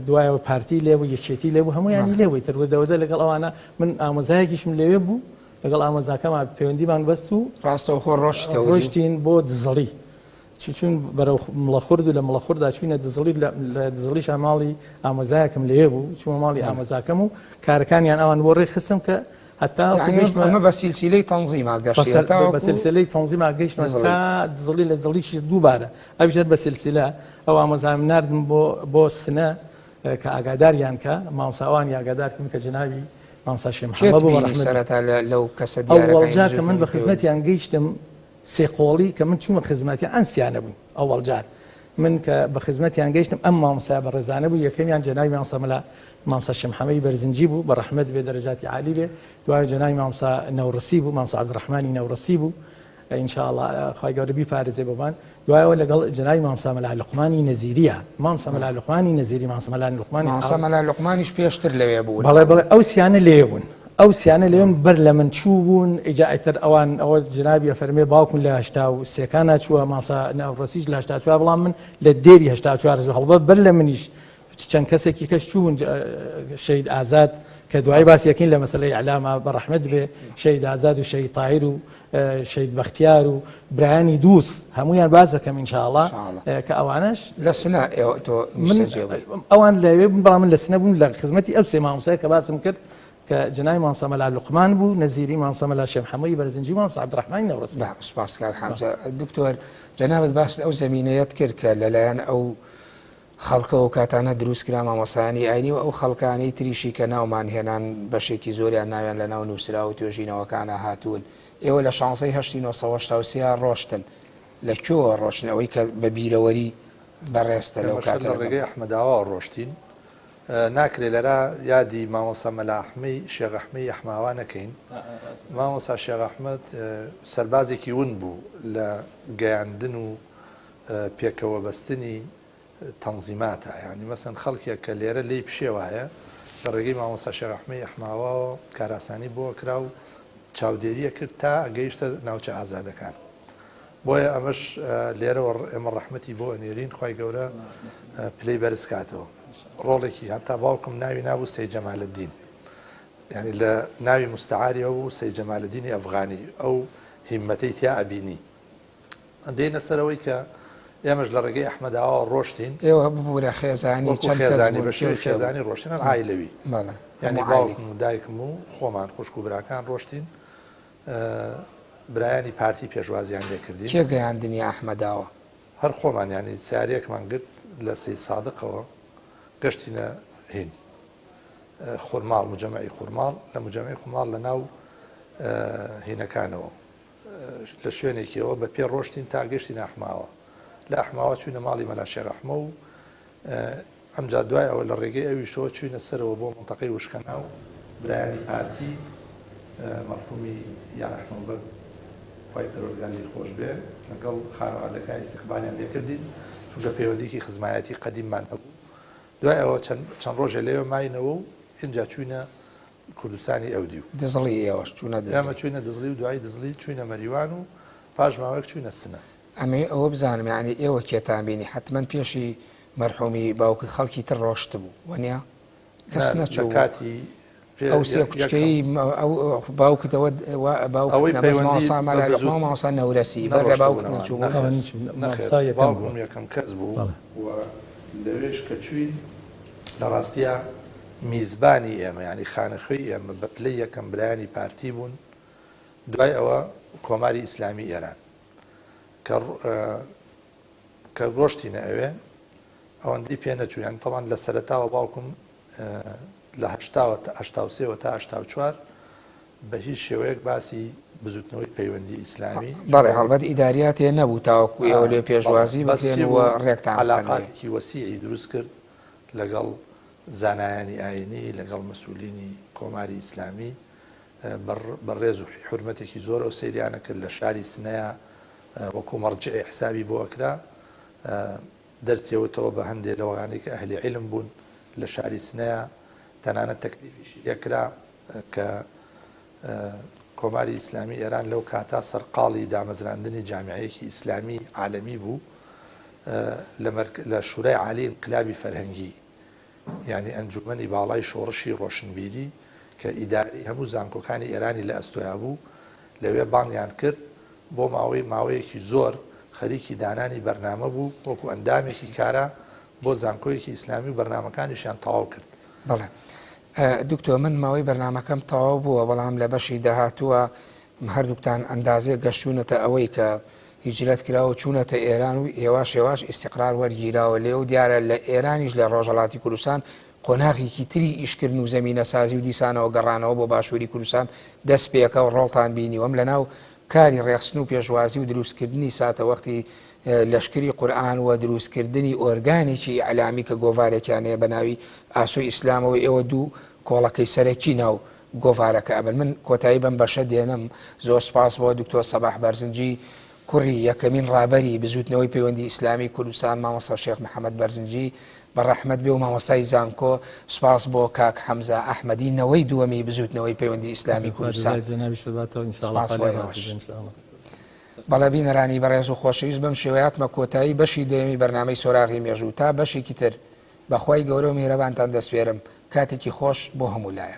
دوایەوە پارتی لێبوو یەکێتی لێبوو هەمویانی لێوەی تەروەدەوەدە لەگەڵ ئەوانە من ئامۆزایەکیشم لێوێ بوو لەگەڵ ئامۆزاکەمان پەیوەندیمان بەست و ڕاستەوە خۆ ڕۆشتین بۆ دزەڵی چون بەرەو مڵەخورد و لە مڵەخوردا چوینە دزڵی لە دزڵی شاماڵی ئامۆزایەکەم لێ بوو چوومە ماڵی ئامۆزاکەم و کارەکانیان ئەوان بۆ ڕێ خستم کە هەتا ئەمە بە سیلسیلەی تەنزیما گەشتین بە سلسلەی تەنزیما گەیشتمە تا دزڵی لە دزڵیشی دووبارە ئەویشت بە سلسلە ئەو ئامۆزام ناردم بۆ سنە کە ئاگاداریان کە مامۆستاوان ئاگادار کە جەنابی مامۆستا شێخ محەممەد بوو بەڕەحمەت سەرەتا لەو کەسە دیارەکە کە من بە خزمەتیان گەیشتم سێ قۆڵی کە من چوومە خزمەتی ئەم سیانە بوون ئەوەڵ جار من کە بە خزمەتیان گەیشتم ئەم مامۆسا بە ڕێزانە بوو یەکەمیان جەناوی مامۆسا مامۆسا شەمحەمەدی بەرزنجی بوو بە ڕەحمەت بێ دەرەجاتی عالی بێ دوای جەناوی مامۆسا نەورەسی بوو مامۆسا عەبدوڕەحمانی نەورەسی بوو ئینشاءالله خوای گەورە بیپارێزێ بۆمان دوایەوە لەگەڵ جەناوی مامۆسا مەلا لوقمانی نەزیریە مامۆسا مەلا لوقمانی نەزیری مامۆسا مەلا لوقمانی مامۆسا مەلا لوقمانیش پێشتر لەوێ بوون بەڵێ ئەو سیانە لێ بوون ئەو سیانە لێن بەر لە من چوو بوون ئیجاءتر ئەوان ئەوە جنابی فەرمێ باوکن لە 83 چووە مامۆسا نەورەسیش لە 84 بەڵام من لە دێری 84 هەڵبەت بەر لە منیش چەند کەسێکی کەس چوون شەید ئازاد کە دوای باسیەکەین لە مەسەلەی ئەعلامە بە ڕەحمەت بێ شەید ئازاد و شەید تاهیر و شەید بەختیار و برایانی دووس هەمویان باز دەکەم ئینشاءالله کە ئەوانش لە سنە تۆ ئەوان لەوێ بوون بەڵام من لە سنە بوون لە خزمەتی ئەو سێ مامۆسای کە باسم کرد کە جەناوی مامۆسا مەلا لوقمان بوو نەزیری مامۆسا مەلا شەمحەمەدی بەرزنجی مامۆسا عەبدوڕەحمانی نەورەسی سپاسکار حەمزە دکتۆر جەنابەت باس ئەو زەمینەیەت کرد کە لەلایەن ئەو خەڵکەوە کاتانە دروست کرا مامۆسایانی ئاینی و ئەو خەڵکانەی تریشی کە ناومان هێنان بەشێکی زۆریان ناویان لە ناو نووسرا و توێژینەوەکانە هاتوون ئێوە لە شانسەی 1970 ڕۆشتن لە کوێوە ڕۆشتن ئەوەی کە بە بیرەوەری بەڕێستە لەو کاتە لە ڕێگەی ئەحمەداوە ڕۆشتین ناکرێت لەرا یادی مامۆسا مەلا ئەحمەی شێخ ئەحمەی ئەحماوا نەکەین مامۆسا شێخ ئەحمەد سەربازێکی ون بوو لە گەیاندن و پێکەوە بەستنی تەنزیماتە یعنی مەسەن خەڵکێک کە لێرە لی پشێوە هەیە لە ڕێگەی مامۆستا شێخ ئەحمەی ئەحماوەوە کاراسانی بۆ کرا و چاودێریە کرد تا گەیشتە ناوچە ئازادەکان بۆیە ئەمەش لێرەوە ئێمە ڕەحمەتی بۆ ئەنێرین خوای گەورە پلەی بەرز کاتەوە ڕۆڵێکی هەتا باوکم ناوی نابوو سەید جەمالەدین یعنی لە ناوی مستعاری ئەو سەید جەمالەدینی ئەفغانی ئەو هیممەتەی تیا ئەبینی دێنە سەرەوەی کە ئێمەش لە ڕێگەی ئەحمەداوە ڕۆشتین ئێوە ببوورە خێزانی خێزانی بەشێ خێزانی ڕۆشتنە عایلەوی یعنی باوکم و دایکم و خۆمان خوشک و براکان ڕۆشتین برایانی پارتی پێشوازیان لێکردین کێ گەیاندنی ئەحمەداوە هەر خۆمان ینی سیارەکمان گرت لە سەید سادقەوە گەشتینە هین خورماڵ مجەمەعی خورماڵ لە مجەمەعی خورماڵ لە ناو هینەکانەوە لە شوێنێکیەوە بە پێ ڕۆشتین تا گەشتینە ئەحماوە لە ئەحماوە چوینە ماڵی مەلا شێخ ئەحمە و ئەمجا دوای ئەوە لە ڕێگەی ئەویشەوە چوینە سەرەوە بۆ منتەقەی وشکەنا و برایانی پارتی مەرحومی یان ئەحمەد خی پەروەردگاری خۆش بێ لەگەڵ خانەوادەکانی استیقبالیان لێکردین چونکە پەیوەندیکی خزمایەتی قەدیممان هەبوو دوای ئەوە چەند ڕۆژە لێوە ماینەوە و اینجا چوینە کوردستانی ئەودی و دزڵی ئێوەش ئێمە چوینە دزڵی و دوای دزڵی چوینە مەریوان و پاش ماوەیەک چوینە سنە ئەمێ ئەوە بزانم یعنی ئێوە کێتان بینی حتمما پێشی مەرحومی باوکت خەڵکی تر ڕۆشت بوو وەنیا کەس نەچوو کاتی ئەو سێ کوچکەی باوکتەوە باوکماسا مامۆسا نەورەسی بەر لە باوکت نەچوو باوکم یەکەم کەس بوو لەوێش کە چوین لە ڕاستیە میزبانی ئێمە ینی خانەخوێی ئێمە بە پلەی یەکەم برایانی پارتی بوون دوای ئەوە کۆماری ئیسلامی ئێران کە ڕۆشتینە ئەوێ ئەوەندی پێ نەچوویان تەوان لە سەرەتاوە باوکم لە 1970 تا 1984 بە هیچ شێوەیەک باسی بزوتنەوەی پەیوەندی ئیسلامی بەڵێ هەڵبەت ئیداریاتێ نەبوو تاوەکو ئێوە لێ پێشوازی بەێنەوە ڕێکتان علاقاتێکی وەسیعی دروست کرد لەگەڵ زانایانی ئاینی لەگەڵ مەسئولینی کۆماری ئیسلامی بەڕێز و حورمەتێکی زۆر و سەیریانە کرد لە شاری سنەیە وەکو مەرجعی حسابی بۆ ئەکرا دەرچێوەتەوە بە هەندێک لەوانەی کە ئەهلی عیلم بوون لە شاری سنەیە تەنانەت تەکلیفیشی یەکرا کە کۆماری ئیسلامی ئێران لەو کاتا سەرقاڵی دامەزراندنی جامیعەیەکی ئیسلامی عالەمی بوو لە شورای عالی انقلابی فەرهەنگی یعنی ئەنجومەنی باڵای شۆڕشی ڕۆشنبیری کە ئیداری هەموو زانکۆکانی ئێرانی لە ئەستۆیا بوو لەوێ بانگیان کرد بۆ ماوەیەکی زۆر خەریکی دانانی بەرنامە بوو وەکو ئەندامێکی کارە بۆ زانکۆیەکی ئیسلامی و بەرنامەکانیشیان تەواو کرد. بەڵێ دکتۆر من ماوەی بەرنامەکەم تەواو بووە بەڵام لە بەشی داهاتووە هەردووکتان ئەندازێ گەشتونەتە ئەوەی کە هیجرەت کراوە چوونەتە ئێران و هێواش ئیستیقرار وەرگیراوە لێ و دیارە لە ئێرانیش لە ڕۆژهەڵاتی کوردستان قۆناغێکی تری ئیشکردن و زەمینە سازی و دیسانەوە گەڕانەوە بۆ باشووری کوردستان دەست پێەکە و ڕۆڵتان بینی وەم لەناو کاری ڕێخستن و پێشوازی و دروستکردنی ساتە وەختی لەشکری قورآن و دروستکردنی ئۆرگانێکی ئەعلامی کە گۆڤارێکیانەیە بە ناوی ئاسوی ئیسلامەوە ئێوە دوو کۆڵەکەی سەرەکی ناو گۆڤارەکە ئەبن. من کۆتایی بەم بەشە دێنم. زۆر سپاس بۆ دکتۆر سەباح بەرزنجی کوڕی یەکەمین ڕابەری بزوتنەوەی پەیوەندی ئیسلامی کوردستان مامۆستا شێخ محەممەد بەرزنجی بەڕەحمەت بێ و مامۆستای زانکۆ. سپاس بۆ کاک حەمزە ئەحمەدی نەوەی دووەمی بزوتنەوەی پەیوەندی ئیسلامی کوردستان. بەڵێ بینەرانی بەڕێز و خۆشەویست بەم شێوەیەتمە کۆتایی بەشی دەیەمی بەرنامەی سۆراغی مێژوو تا بەشێکی تر بەخوای گەورە و میهرەبانتان دەسپێرم. کاتێکی خۆش بۆ هەموو لایە.